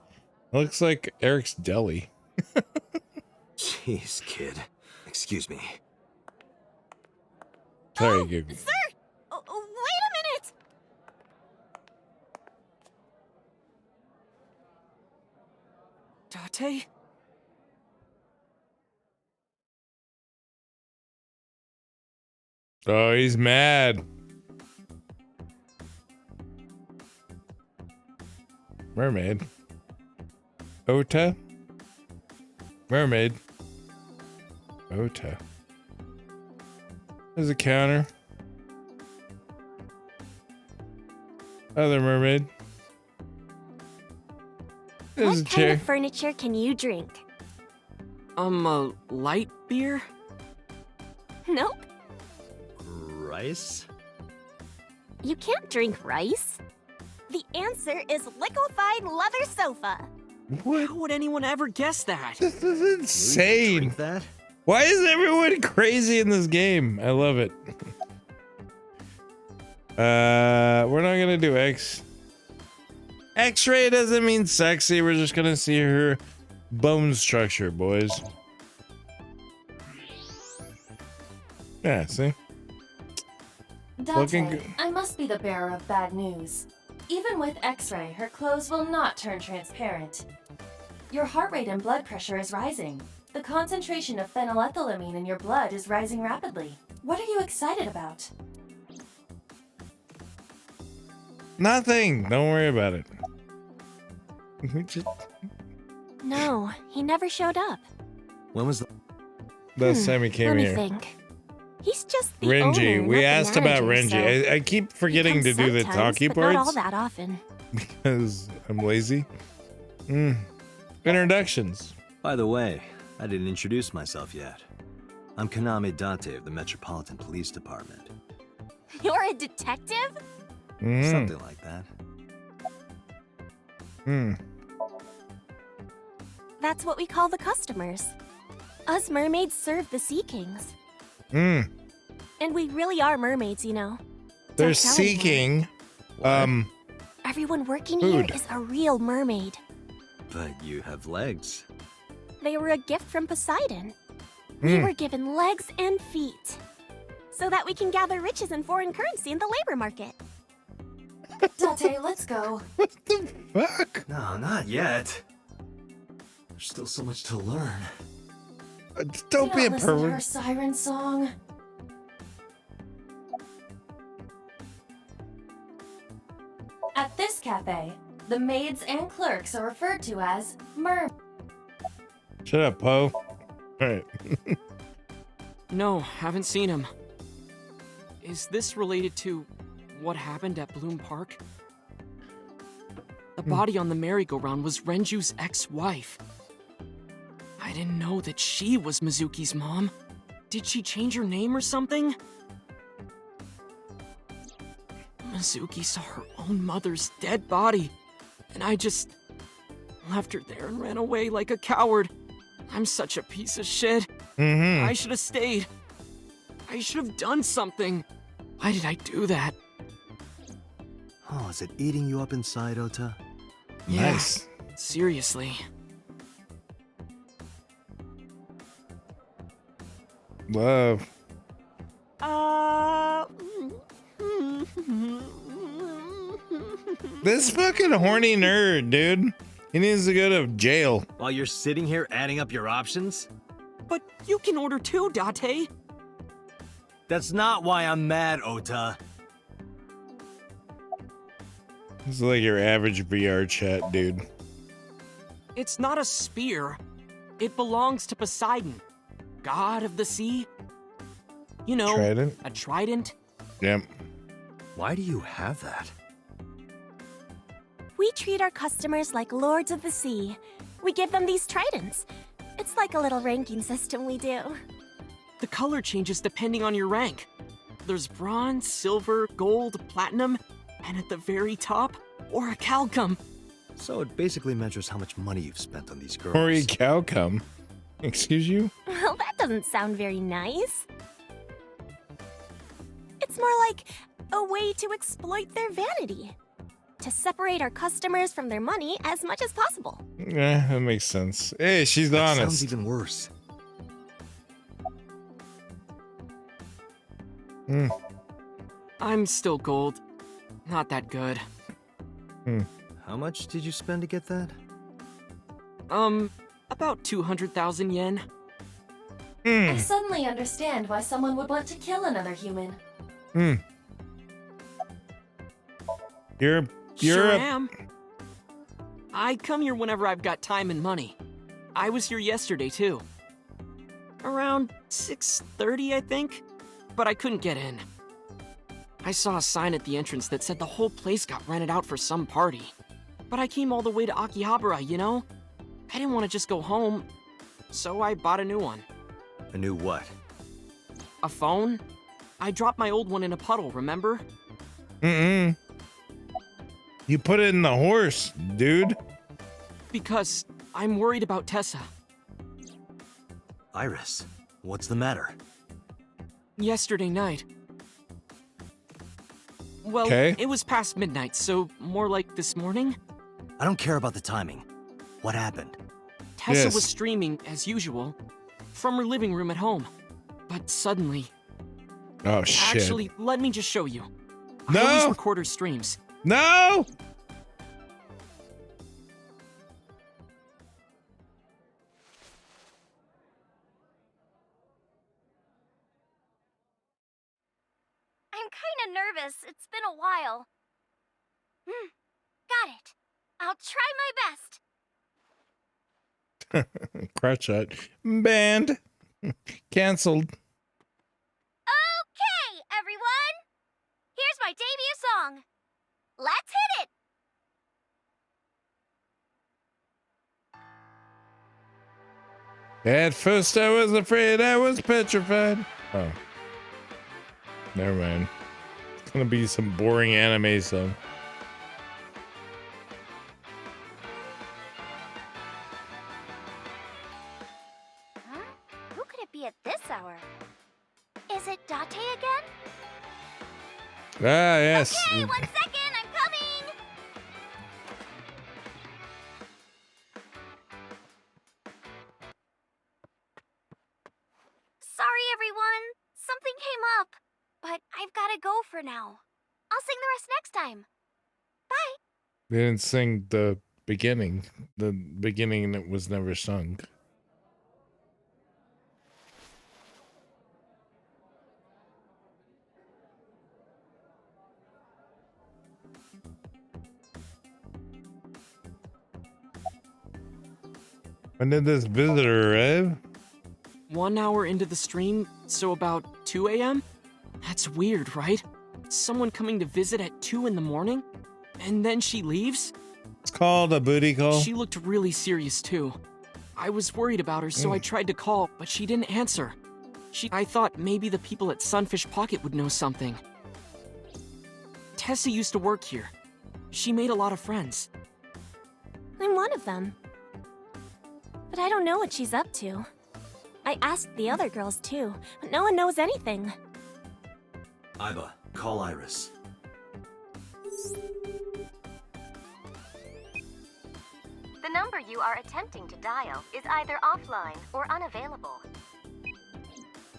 It looks like Eric's Deli. Jeez, kid. Excuse me. Sorry, Oh, Google. sir! Oh, wait a minute! Date? Oh, he's mad. Mermaid. Ota? Mermaid. Ota. There's a counter. Other mermaid. There's a What kind chair. of furniture can you drink? A light beer? Nope. Rice? You can't drink rice. The answer is liquefied leather sofa. What? How would anyone ever guess that? This is You insane. drink that? Why is everyone crazy in this game? I love it. We're not gonna do X. X-ray doesn't mean sexy. We're just gonna see her bone structure, boys. Yeah, see? Looking Date, good. I must be the bearer of bad news. Even with X-ray, her clothes will not turn transparent. Your heart rate and blood pressure is rising. The concentration of phenylethylamine in your blood is rising rapidly. What are you excited about? Nothing. Don't worry about it. No, he never showed up. When was the... Last time he came Let me here. think. He's just the Renji. owner, We not the asked about manager, Renji. so I keep he forgetting to comes do the sometimes, talkie but not all parts that often. because I'm lazy. Introductions. By the way, I didn't introduce myself yet. I'm Kaname Date of the Metropolitan Police Department. You're a detective? Something like that. That's what we call the customers. Us mermaids serve the Sea Kings. And we really are mermaids, you know. They're Don't tell anyone. seeking. Everyone working Food. here is a real mermaid. But you have legs. They were a gift from Poseidon. We were given legs and feet. So that we can gather riches and foreign currency in the labor market. Date, let's go. What the fuck? No, not yet. There's still so much to learn. Don't be a listen to her pervert. siren song. At this cafe, the maids and clerks are referred to as mer. Shut up, Poe. Alright. No, haven't seen him. Is this related to what happened at Bloom Park? The body on the merry-go-round was Renju's ex-wife. I didn't know that she was Mizuki's mom. Did she change her name or something? Mizuki saw her own mother's dead body, and I just left her there and ran away like a coward. I'm such a piece of shit. I should have stayed. I should have done something. Why did I do that? Oh, is it eating you up inside, Ota? Nice. Yeah, seriously. Love. This fucking horny nerd, dude. He needs to go to jail. While you're sitting here adding up your options? But you can order too, Date. That's not why I'm mad, Ota. This is like your average VR chat, dude. It's not a spear. It belongs to Poseidon, god of the sea. You know, Trident? a trident. Yep. Why do you have that? We treat our customers like lords of the sea. We give them these tridents. It's like a little ranking system we do. The color changes depending on your rank. There's bronze, silver, gold, platinum, and at the very top, orichalcum. So it basically measures how much money you've spent on these girls. Hori cow come. Excuse you? Well, that doesn't sound very nice. It's more like a way to exploit their vanity. To separate our customers from their money as much as possible. Yeah, that makes sense. Hey, she's That honest. sounds even worse. I'm still gold. Not that good. How much did you spend to get that? About 200,000 yen. I suddenly understand why someone would want to kill another human. You're Sure a am. I come here whenever I've got time and money. I was here yesterday, too. Around 6:30, I think. But I couldn't get in. I saw a sign at the entrance that said the whole place got rented out for some party. But I came all the way to Akihabara, you know? I didn't want to just go home, so I bought a new one. A new what? A phone? I dropped my old one in a puddle, remember? You put it in the horse, dude. Because I'm worried about Tessa. Iris, what's the matter? Yesterday night. Well, Okay. it was past midnight, so more like this morning. I don't care about the timing. What happened? Tessa Yes. was streaming, as usual, from her living room at home. But suddenly... Oh, shit. Actually, let me just show you. No! I always record her streams. No! I'm kinda nervous. It's been a while. Got it. I'll try my best. Crotch shot. Banned. Cancelled. Okay, everyone! Here's my debut song. Let's hit it! At first I was afraid, I was petrified. Oh. Never mind. It's gonna be some boring anime song. Huh? Who could it be at this hour? Is it Date again? Ah, yes. Okay, 1 second, I'm coming! Sorry, everyone. Something came up. But I've gotta go for now. I'll sing the rest next time. Bye. They didn't sing the beginning. The beginning that was never sung. When did this visitor arrive? 1 hour into the stream, so about 2 a.m.? That's weird, right? Someone coming to visit at 2 in the morning? And then she leaves? It's called a booty call. She looked really serious, too. I was worried about her, so I tried to call, but she didn't answer. I thought maybe the people at Sunfish Pocket would know something. Tessa used to work here. She made a lot of friends. I'm one of them. But I don't know what she's up to. I asked the other girls too, but no one knows anything. Iba, call Iris. The number you are attempting to dial is either offline or unavailable.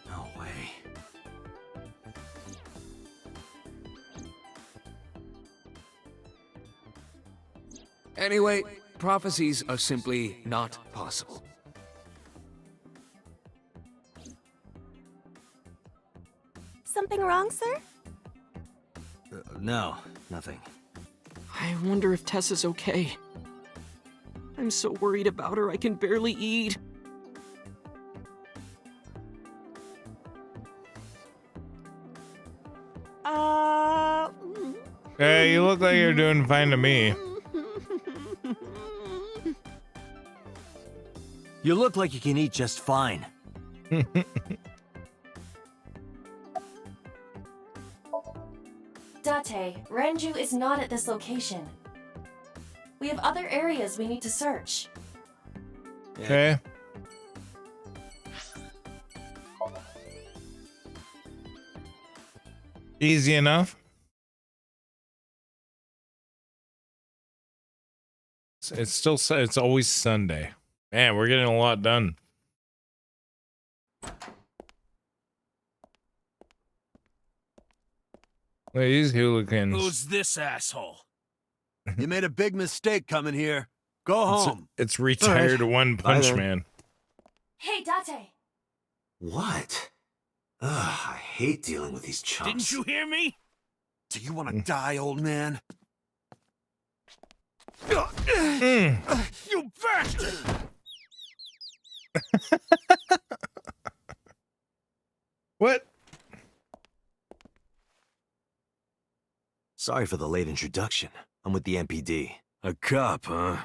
No way. Anyway, prophecies are simply not possible. Something wrong, sir? No, nothing. I wonder if Tessa's okay. I'm so worried about her, I can barely eat. Hey, you look like you're doing fine to me. You look like you can eat just fine. Date, Renju is not at this location. We have other areas we need to search. Okay. Easy enough. It's always Sunday. Man, we're getting a lot done. Look at these hooligans. Who's this asshole? You made a big mistake coming here. Go home. It's retired One Punch Man. Hey, Date! What? Ugh, I hate dealing with these chumps. Didn't you hear me? Do you want to die, old man? You bastard! What? Sorry for the late introduction. I'm with the MPD. A cop, huh?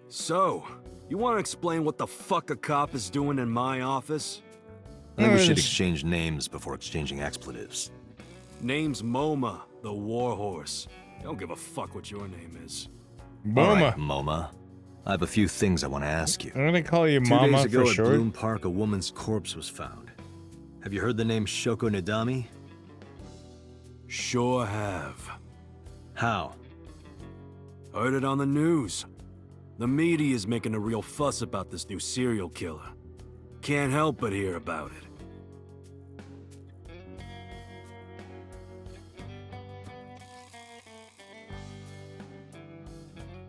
So, you want to explain what the fuck a cop is doing in my office? I think we should exchange names before exchanging expletives. Name's MoMA, the Warhorse. Don't give a fuck what your name is. Moma. All right, Moma. I have a few things I want to ask you. I'm gonna call you 2 Mama days ago for at short. Bloom Park, a woman's corpse was found. Have you heard the name Shoko Nadami? Sure have. How? Heard it on the news. The media is making a real fuss about this new serial killer. Can't help but hear about it.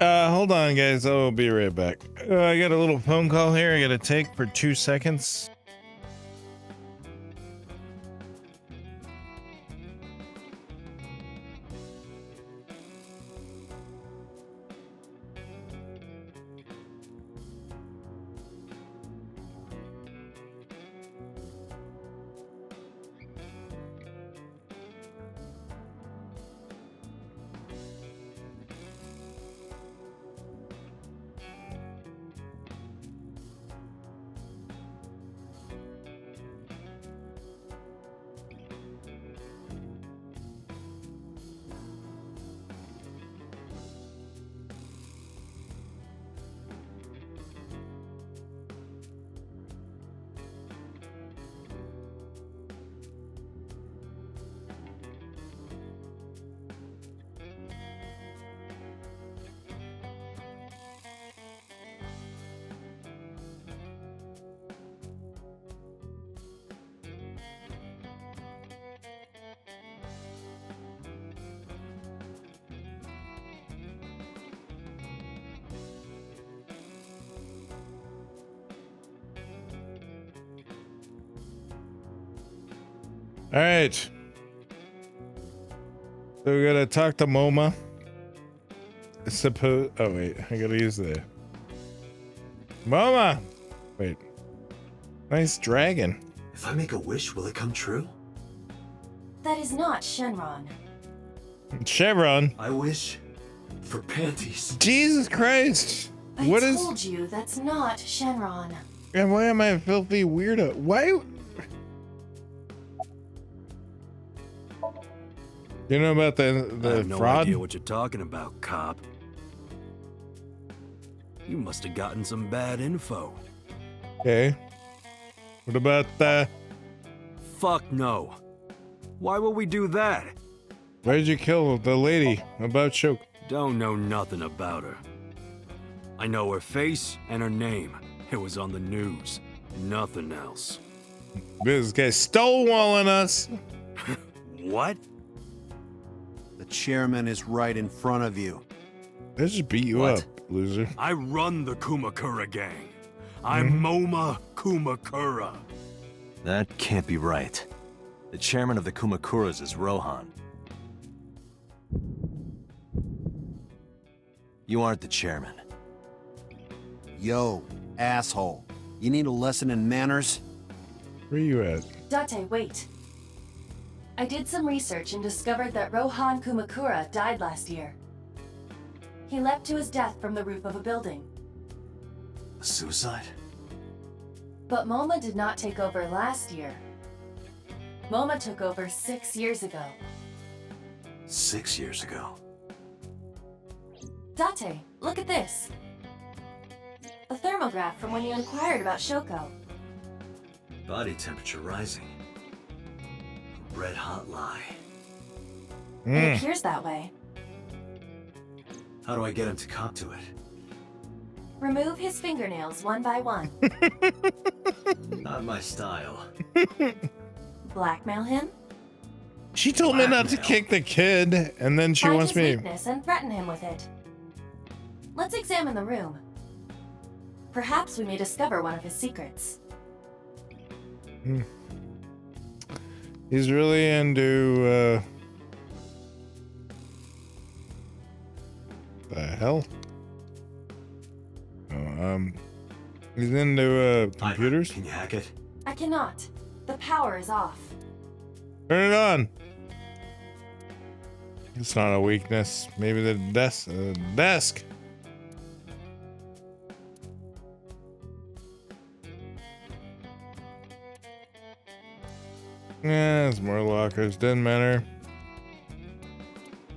Hold on, guys. I'll be right back. I got a little phone call here I gotta take for 2 seconds. All right. So we gotta talk to MoMA. Suppose. Oh wait, I gotta use the Mama! Wait. Nice dragon. If I make a wish, will it come true? That is not Shenron. Chevron. I wish for panties. Jesus Christ! I What is? told you that's not Shenron. And why am I a filthy weirdo? Why? You know about I the have no fraud? idea what you're talking about, cop. You must have gotten some bad info. Okay. What about Fuck no. Why would we do that? why did you kill the lady about choke? Don't know nothing about her. I know her face and her name. It was on the news. Nothing else. This guy stonewalling us. What? The chairman is right in front of you. They just beat you What? up, loser. I run the Kumakura gang. I'm Moma Kumakura. That can't be right. The chairman of the Kumakuras is Rohan. You aren't the chairman. Yo, asshole. You need a lesson in manners? Where you at? Date, wait. I did some research and discovered that Rohan Kumakura died last year. He leapt to his death from the roof of a building. A suicide? But MoMA did not take over last year. MoMA took over 6 years ago. 6 years ago. Date, look at this. A thermograph from when you inquired about Shoko. Body temperature rising. Red hot lie. It appears that way. How do I get him to cop to it? Remove his fingernails one by one. Not my style. Blackmail him. She told me not to kick the kid, and then she Find wants his me. weakness and threaten him with it. Let's examine the room. Perhaps we may discover one of his secrets. He's really into the hell? Oh, he's into computers. Can you hack it? I cannot. The power is off. Turn it on. It's not a weakness. Maybe the desk. Yeah, there's more lockers. Doesn't matter.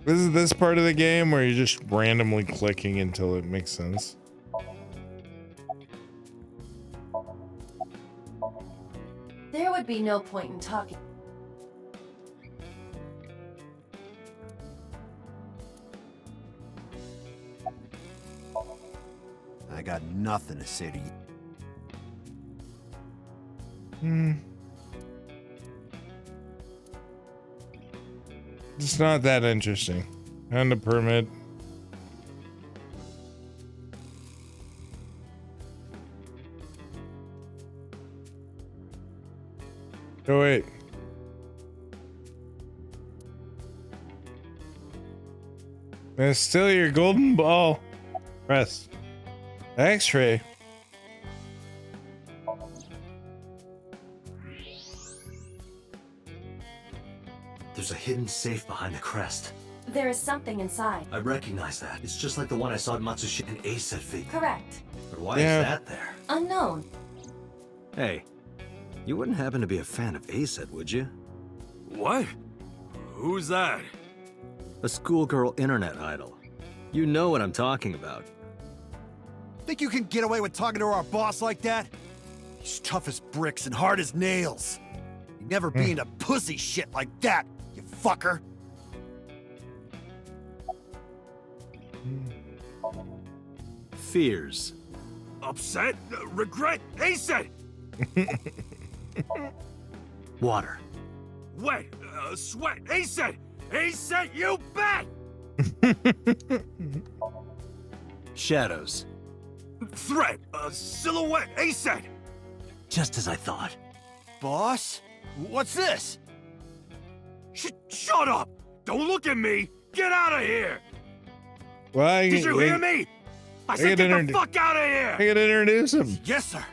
This is this part of the game where you're just randomly clicking until it makes sense. There would be no point in talking. I got nothing to say to you. It's not that interesting. And a permit. Oh, wait. There's still your golden ball. Press. X-ray. There's a hidden safe behind the crest. There is something inside. I recognize that. It's just like the one I saw at Matsushi and Ace at figure. Correct. But why Yeah. is that there? Unknown. Hey, you wouldn't happen to be a fan of Acet, would you? What? Who's that? A schoolgirl internet idol. You know what I'm talking about. Think you can get away with talking to our boss like that? He's tough as bricks and hard as nails. You'd never be into pussy shit like that, you fucker. Fears. Upset? Regret? Acet! Water. Wet? Sweat? Acet! Acet, you bet! Shadows. Threat? Silhouette? Acet! Just as I thought. Boss? What's this? Shut up! Don't look at me! Get out of here! Why? Did you hear me? I said gotta get the fuck out of here! I gotta introduce him. Yes, sir.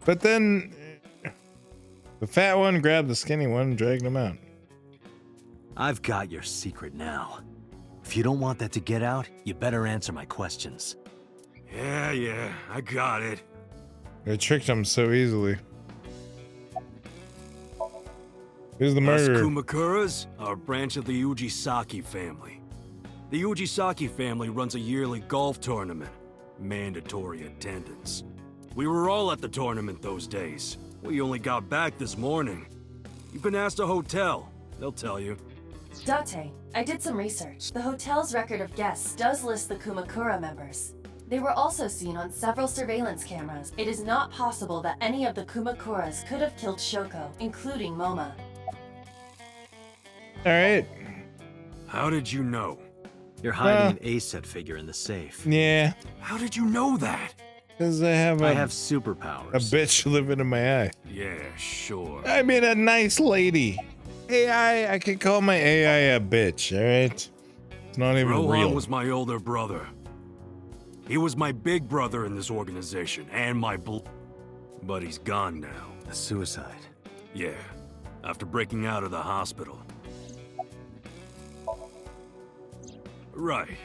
But then the fat one grabbed the skinny one and dragged him out. I've got your secret now. If you don't want that to get out, you better answer my questions. Yeah, I got it. They tricked him so easily. Who's the Us murderer? Kumakuras are a branch of the Ujisaki family. The Ujisaki family runs a yearly golf tournament. Mandatory attendance. We were all at the tournament those days. We only got back this morning. You can ask the hotel. They'll tell you. Date, I did some research. The hotel's record of guests does list the Kumakura members. They were also seen on several surveillance cameras. It is not possible that any of the Kumakuras could have killed Shoko, including Moma. Alright. How did you know? You're hiding an A-set figure in the safe. Yeah. How did you know that? Because I have superpowers. A bitch living in my eye. Yeah, sure. I mean, a nice lady. AI, I could call my AI a bitch, alright? It's not even Rohan real. was my older brother. He was my big brother in this organization, and my but he's gone now. A suicide. Yeah, after breaking out of the hospital. Right.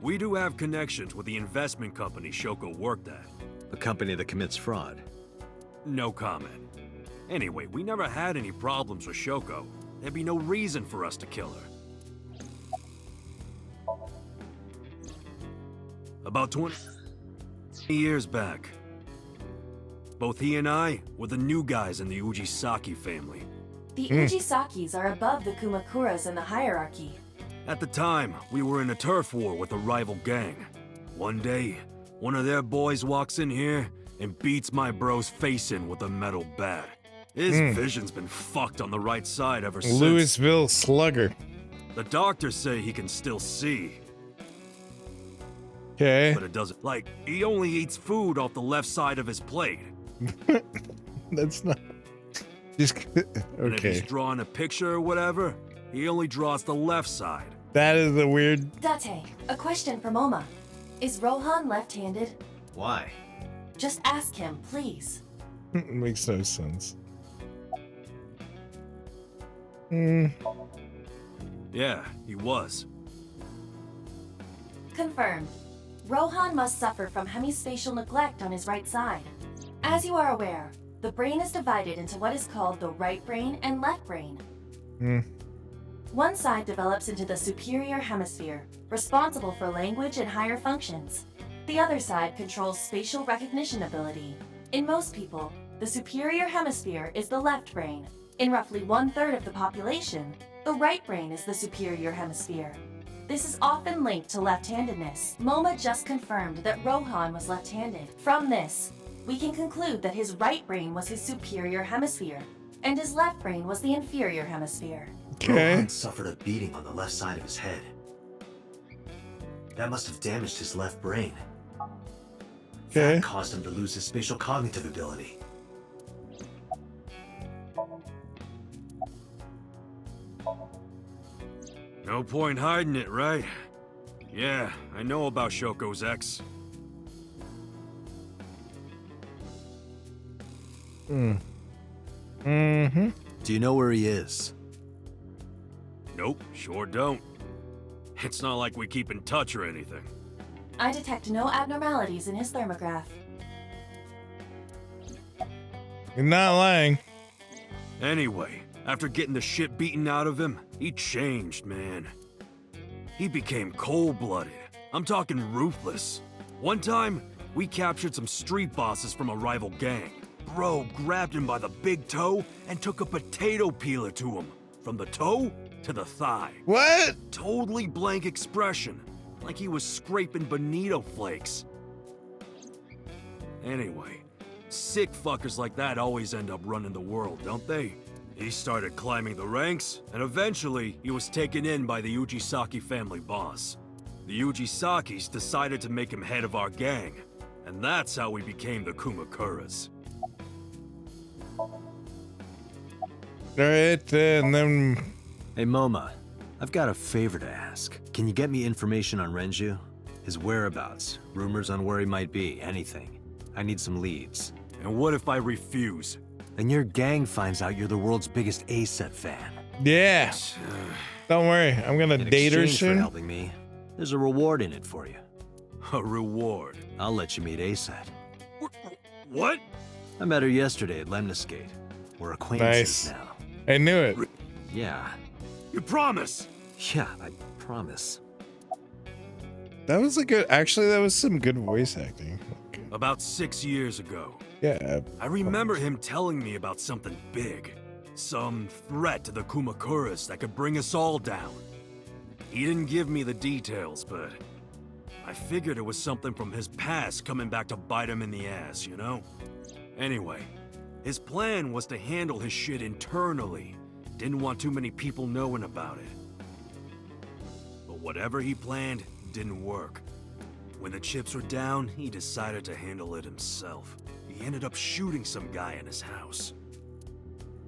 We do have connections with the investment company Shoko worked at. The company that commits fraud. No comment. Anyway, we never had any problems with Shoko. There'd be no reason for us to kill her. About 20 years back, both he and I were the new guys in the Ujisaki family. The Ujisakis are above the Kumakuras in the hierarchy. At the time, we were in a turf war with a rival gang. One day, one of their boys walks in here and beats my bro's face in with a metal bat. His vision's been fucked on the right side ever since. Louisville Slugger. The doctors say he can still see. Okay. But it doesn't. Like, he only eats food off the left side of his plate. That's not... Just... And if he's Okay. drawing a picture or whatever, he only draws the left side. That is a weird... Date, a question for Moma. Is Rohan left-handed? Why? Just ask him, please. Makes no sense. Yeah, he was. Confirmed. Rohan must suffer from hemispatial neglect on his right side. As you are aware, the brain is divided into what is called the right brain and left brain. One side develops into the superior hemisphere, responsible for language and higher functions. The other side controls spatial recognition ability. In most people, the superior hemisphere is the left brain. In roughly 1/3 of the population, the right brain is the superior hemisphere. This is often linked to left-handedness. Moma just confirmed that Rohan was left-handed. From this, we can conclude that his right brain was his superior hemisphere, and his left brain was the inferior hemisphere. Rohan suffered a beating on the left side of his head. That must have damaged his left brain. That caused him to lose his spatial cognitive ability. No point hiding it, right? Yeah, I know about Shoko's ex. Do you know where he is? Nope, sure don't. It's not like we keep in touch or anything. I detect no abnormalities in his thermograph. You're not lying. Anyway, after getting the shit beaten out of him, he changed, man. He became cold-blooded. I'm talking ruthless. One time, we captured some street bosses from a rival gang. Bro grabbed him by the big toe and took a potato peeler to him. From the toe to the thigh. What? Totally blank expression. Like he was scraping bonito flakes. Anyway, sick fuckers like that always end up running the world, don't they? He started climbing the ranks, and eventually he was taken in by the Ujisaki family boss. The Ujisakis decided to make him head of our gang, and that's how we became the Kumakuras. Alright, and then... Hey, Moma. I've got a favor to ask. Can you get me information on Renju? His whereabouts, rumors on where he might be, anything. I need some leads. And what if I refuse? Then your gang finds out you're the world's biggest A-set fan. Yeah. Don't worry, I'm gonna In date her exchange for soon. helping me, there's a reward in it for you. A reward? I'll let you meet A-set. What? I met her yesterday at Lemniscate. We're acquaintances Nice. now. I knew it. Yeah. You promise? Yeah, I promise. That was a good. Actually, that was some good voice acting. About 6 years ago. Yeah. I remember him telling me about something big. Some threat to the Kumakuras that could bring us all down. He didn't give me the details, but I figured it was something from his past coming back to bite him in the ass, you know? Anyway, his plan was to handle his shit internally. Didn't want too many people knowing about it. But whatever he planned didn't work. When the chips were down, he decided to handle it himself. He ended up shooting some guy in his house.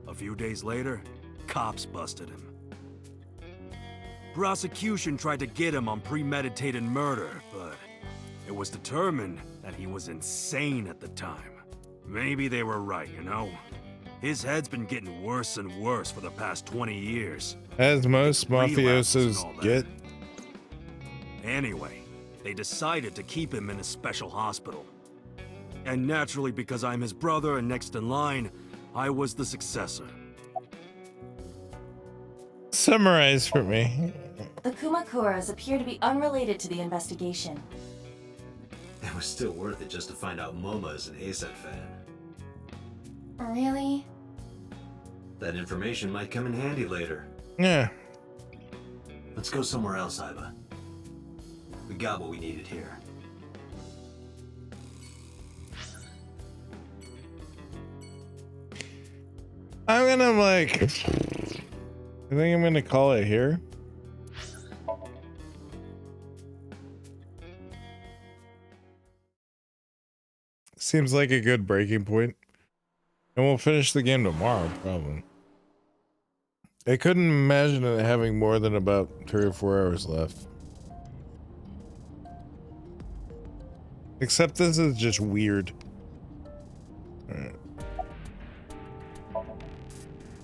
A few days later, cops busted him. Prosecution tried to get him on premeditated murder, but it was determined that he was insane at the time. Maybe they were right, you know? His head's been getting worse and worse for the past 20 years. As most Relapses and all mafiosos that. get. Anyway, they decided to keep him in a special hospital. And naturally, because I'm his brother and next in line, I was the successor. Summarize for me. The Kumakuras appear to be unrelated to the investigation. It was still worth it just to find out Moma is an A-set fan. Really? That information might come in handy later. Yeah. Let's go somewhere else, Iva. We got what we needed here. I'm gonna like. I think I'm gonna call it here. Seems like a good breaking point. And we'll finish the game tomorrow, probably. I couldn't imagine it having more than about 3 or 4 hours left. Except this is just weird. Alright.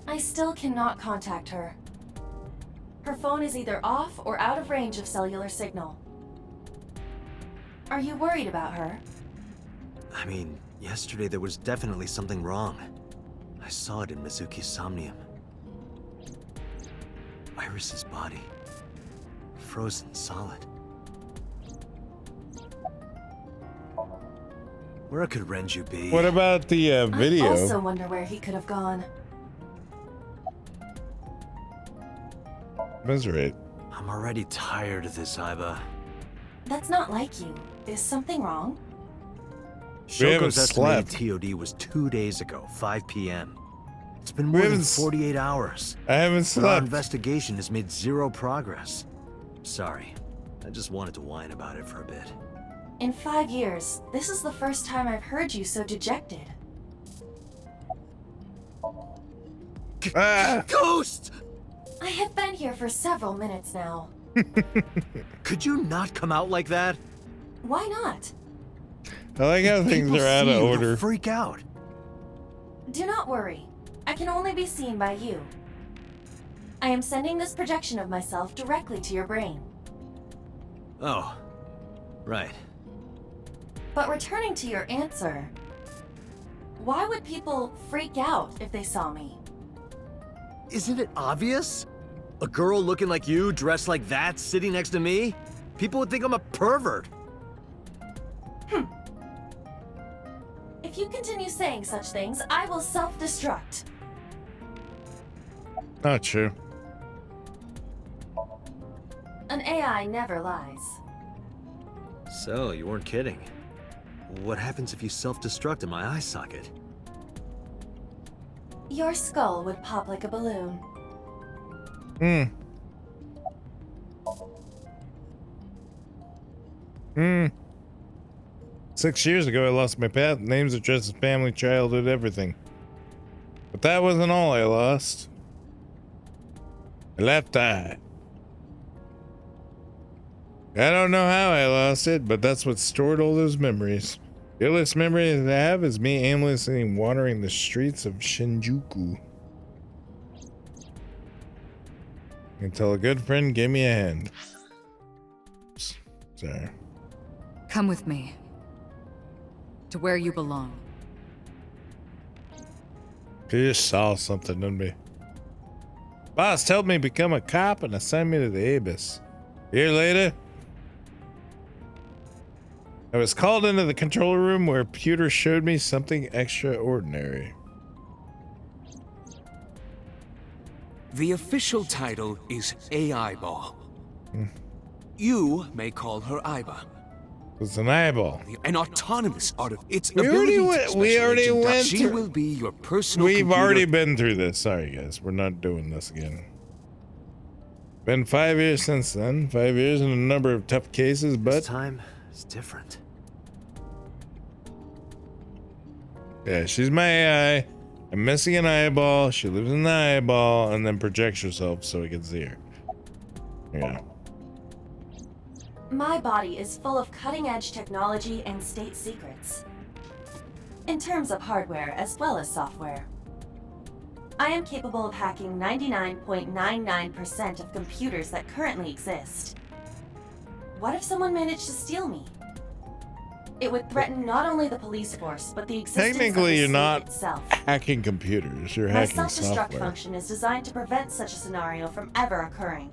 I still cannot contact her. Her phone is either off or out of range of cellular signal. Are you worried about her? I mean, yesterday there was definitely something wrong. I saw it in Mizuki's Somnium. Iris's body. Frozen solid. Where could Renju be? What about the video? I also wonder where he could have gone. Misery. I'm already tired of this, Iva. That's not like you. Is something wrong? We haven't Shoko's estimated slept. TOD was 2 days ago, 5 p.m. It's been We more than haven't s- 48 hours. I haven't But our slept. investigation has made zero progress. Sorry, I just wanted to whine about it for a bit. In 5 years, this is the first time I've heard you so dejected. Ah! Ghost! I have been here for several minutes now. Could you not come out like that? Why not? I like how things People are out see of you, they'll order. freak out. Do not worry. I can only be seen by you. I am sending this projection of myself directly to your brain. Oh, right. But returning to your answer, why would people freak out if they saw me? Isn't it obvious? A girl looking like you, dressed like that, sitting next to me? People would think I'm a pervert. If you continue saying such things, I will self-destruct. Not true. An AI never lies. So, you weren't kidding. What happens if you self-destruct in my eye socket? Your skull would pop like a balloon. Hmm. 6 years ago, I lost my pet. Names, addresses, family, childhood, everything. But that wasn't all I lost. My left eye. I don't know how I lost it, but that's what stored all those memories. The earliest memory that I have is me aimlessly wandering the streets of Shinjuku until a good friend gave me a hand. Sorry. Come with me. To where you belong. He just saw something, didn't he? Boss told me to become a cop and assigned me to the Abyss. A year later, I was called into the control room where Pewter showed me something extraordinary. The official title is AI Ball. You may call her Iba. It's an eyeball. An autonomous artifact. Its We ability already to we already special agent went She through- will be your personal We've computer. already been through this. Sorry, guys. We're not doing this again. Been 5 years since then. 5 years and a number of tough cases, but This time is different. yeah, she's my AI. I'm missing an eyeball. She lives in the eyeball and then projects herself so we can see her. Yeah. My body is full of cutting-edge technology and state secrets. In terms of hardware as well as software. I am capable of hacking 99.99% of computers that currently exist. What if someone managed to steal me? It would threaten not only the police force, but the existence Technically, of the you're state not itself. hacking computers. You're My hacking self-destruct software. function is designed to prevent such a scenario from ever occurring.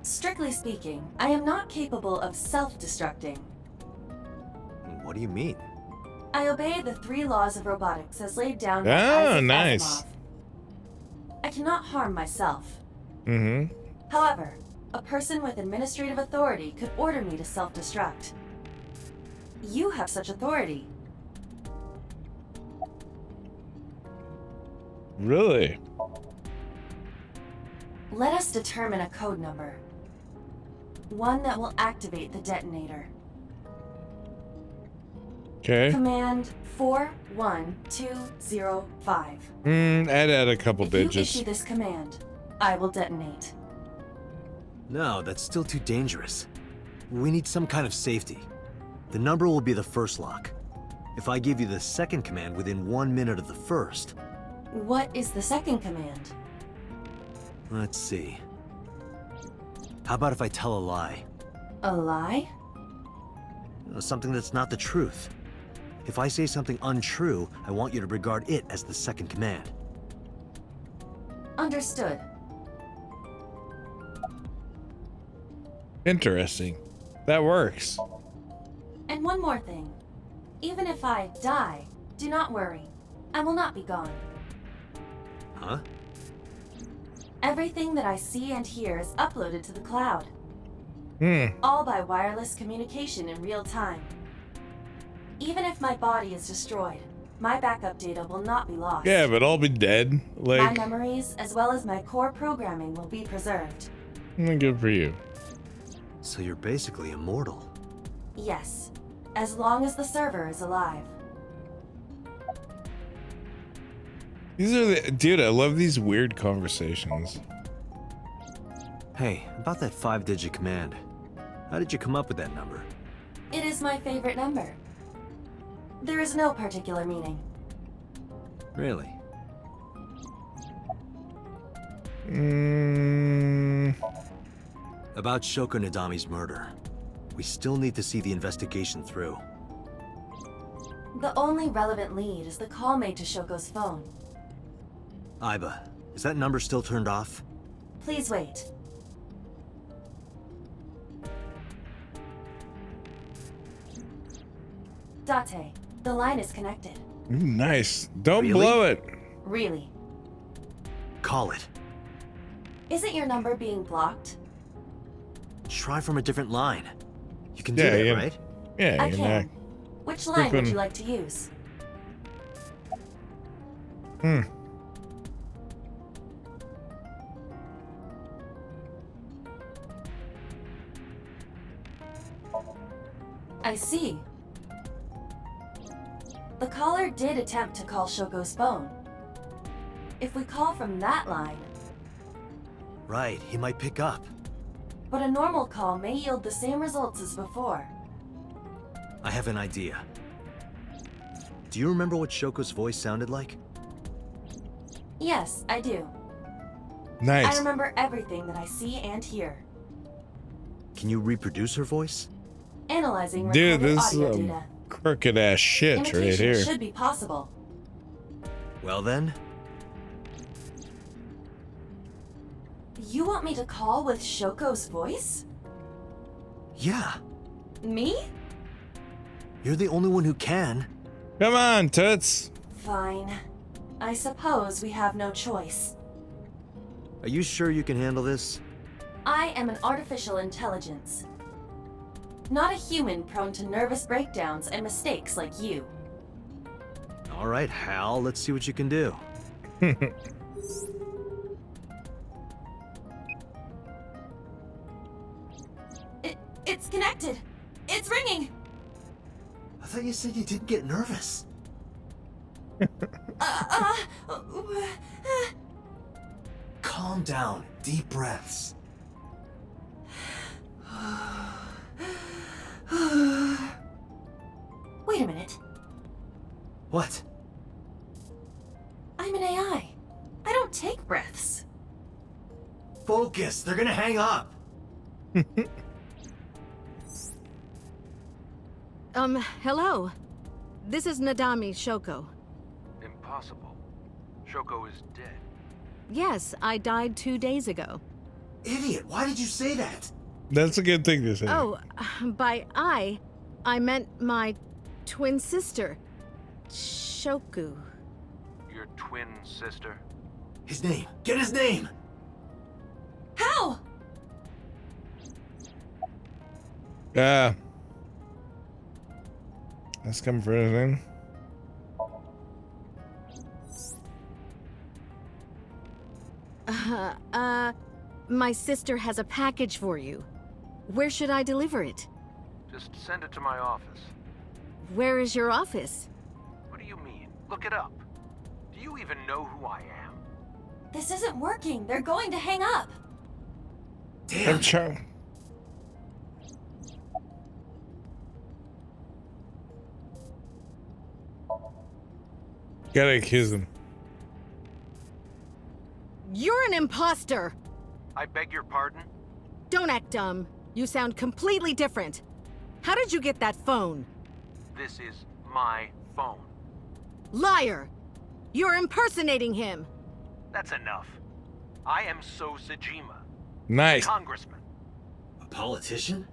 Strictly speaking, I am not capable of self-destructing. What do you mean? I obey the 3 laws of robotics as laid down by Oh, Isaac nice. Asimov. I cannot harm myself. Mm-hmm. However, a person with administrative authority could order me to self-destruct. You have such authority. Really? Let us determine a code number. One that will activate the detonator. Okay. Command 41205. I'd add a couple If you digits. issue this command, I will detonate. No, that's still too dangerous. We need some kind of safety. The number will be the first lock. If I give you the second command within 1 minute of the first, What is the second command? let's see. How about if I tell a lie? A lie? Something that's not the truth. If I say something untrue, I want you to regard it as the second command. Understood. Interesting. That works. And one more thing. Even if I die, do not worry. I will not be gone. Huh? Everything that I see and hear is uploaded to the cloud. Hmm. All by wireless communication in real time. Even if my body is destroyed, my backup data will not be lost. Yeah, but I'll be dead. My Like, memories, as well as my core programming, will be preserved. good for you. So you're basically immortal. Yes, as long as the server is alive. These are the dude. I love these weird conversations. Hey, about that 5-digit command. How did you come up with that number? It is my favorite number. There is no particular meaning. Really? About Shoko Nadami's murder. We still need to see the investigation through. The only relevant lead is the call made to Shoko's phone. Iba, is that number still turned off? Please wait. Date, the line is connected. Ooh, nice. Don't Really? blow it. Really? Call it. Isn't your number being blocked? Try from a different line. You can do Yeah, that, yeah. right? Yeah, I you can. know. Which line would Open. you like to use? I see. The caller did attempt to call Shoko's phone. if we call from that line. Right, he might pick up. But a normal call may yield the same results as before. I have an idea. Do you remember what Shoko's voice sounded like? Yes, I do. Nice. I remember everything that I see and hear. Can you reproduce her voice? Analyzing Dude, recorded this audio is data. crooked ass shit right Imitation here. should be possible. Well then, You want me to call with Shoko's voice? yeah, Me? you're the only one who can. Come on, Toots. Fine. I suppose we have no choice. Are you sure you can handle this? I am an artificial intelligence. Not a human prone to nervous breakdowns and mistakes like you. All right, Hal, let's see what you can do. It's connected. It's ringing. I thought you said you didn't get nervous. Calm down. Deep breaths. Wait a minute. What? I'm an AI. I don't take breaths. Focus. They're gonna hang up. Hello. This is Nadami Shoko. Impossible. Shoko is dead. Yes, I died 2 days ago. Idiot. Why did you say that? That's a good thing to say. Oh, by I meant my twin sister, Shoku. Your twin sister? His name. Get his name. How? That's coming for anything. My sister has a package for you. Where should I deliver it? Just send it to my office. Where is your office? What do you mean? Look it up. Do you even know who I am? This isn't working. They're going to hang up. Damn. Gotta accuse him. You're an imposter! I beg your pardon? Don't act dumb. You sound completely different. How did you get that phone? This is my phone. Liar! You're impersonating him! That's enough. I am So Sajima. Nice. Congressman. A politician?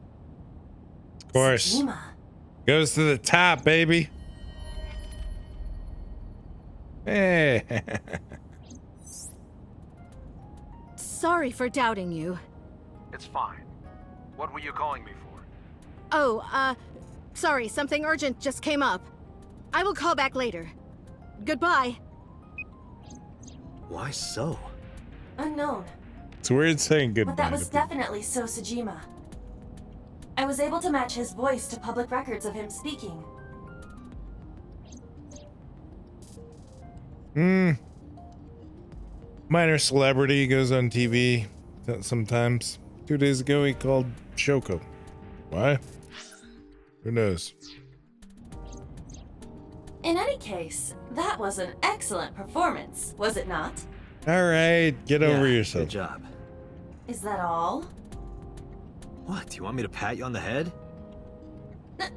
Of course. Sajima. Goes to the top, baby. Hey. Sorry for doubting you. It's fine. What were you calling me for? Oh, sorry, something urgent just came up. I will call back later. Goodbye. Why so? Unknown. It's weird saying goodbye. But that was to people. definitely So Sajima. I was able to match his voice to public records of him speaking. Minor celebrity goes on TV sometimes. 2 days ago, he called Shoko. Why? Who knows? In any case, that was an excellent performance, was it not? All right, get over yourself. Good job. Is that all? What? Do you want me to pat you on the head?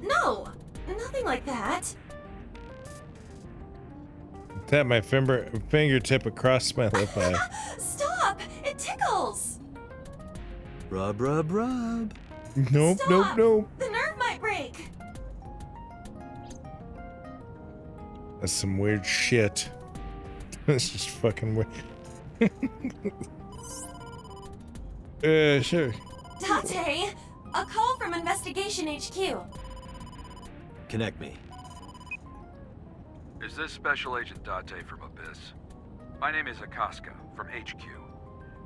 No! Nothing like that. Tap my fingertip across my lip eye. Stop! It tickles! Rub, rub, rub. Nope, Stop! nope, nope. The nerve might break! That's some weird shit. That's just fucking weird. Sure. Date! A call from Investigation HQ. Connect me. Is this Special Agent Date from Abyss? My name is Akaska, from HQ.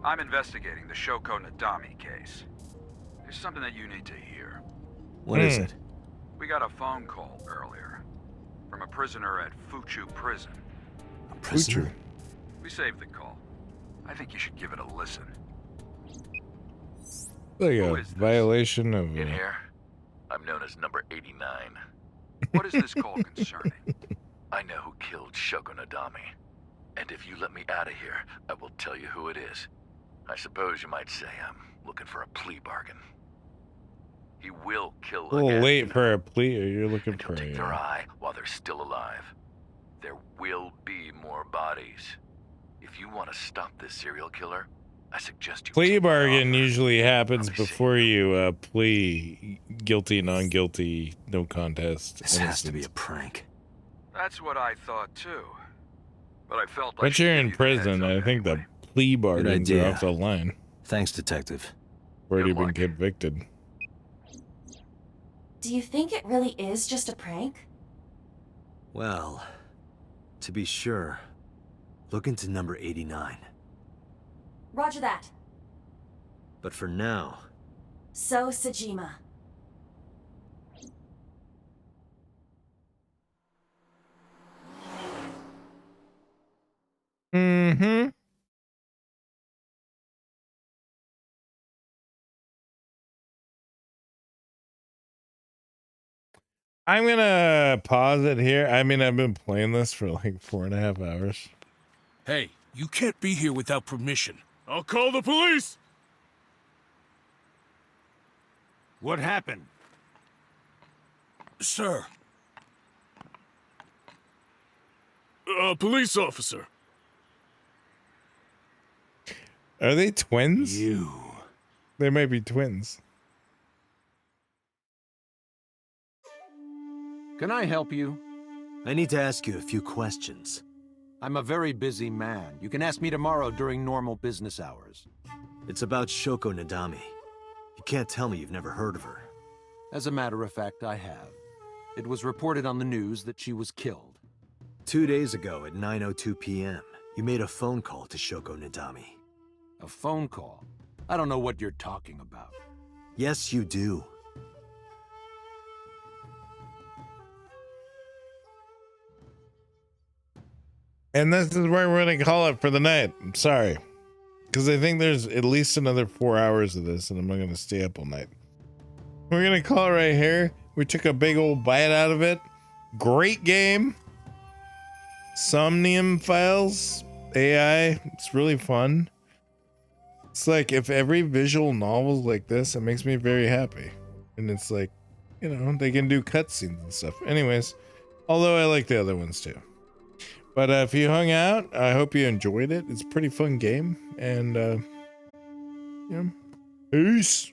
I'm investigating the Shoko Nadami case. There's something that you need to hear. What is it? We got a phone call earlier from a prisoner at Fuchu Prison. A prisoner? We saved the call. I think you should give it a listen. Like a violation of. In here, I'm known as number 89. What is this call concerning? I know who killed Shoko Nadami. And if you let me out of here, I will tell you who it is. I suppose you might say I'm looking for a plea bargain. He will kill A little again. late for a plea, or you're looking for Take their eye while they're still alive. There will be more bodies. If you want to stop this serial killer, I suggest you plea bargain usually happens before you plea guilty, non-guilty, no contest. This has to be a prank. That's what I thought too. But I felt like Once you're in prison, I think the plea bargains are off the line. Thanks, Detective. Already been convicted. Do you think it really is just a prank? Well, to be sure, look into number 89. Roger that. But for now... So, Sajima. Mm-hmm. I'm gonna pause it here. I mean, I've been playing this for like 4.5 hours. Hey, you can't be here without permission. I'll call the police! What happened? Sir. A police officer. Are they twins? You. They might be twins. Can I help you? I need to ask you a few questions. I'm a very busy man. You can ask me tomorrow during normal business hours. It's about Shoko Nadami. You can't tell me you've never heard of her. As a matter of fact, I have. It was reported on the news that she was killed. 2 days ago at 9:02 p.m., you made a phone call to Shoko Nadami. A phone call? I don't know what you're talking about. Yes, you do. And this is where we're going to call it for the night. I'm sorry. Because I think there's at least another 4 hours of this, and I'm not going to stay up all night. We're going to call it right here. We took a big old bite out of it. Great game. Somnium Files. AI. It's really fun. It's like if every visual novel's like this, it makes me very happy. And it's like, you know, they can do cutscenes and stuff. Anyways, although I like the other ones too. But if you hung out, I hope you enjoyed it. It's a pretty fun game. And, peace.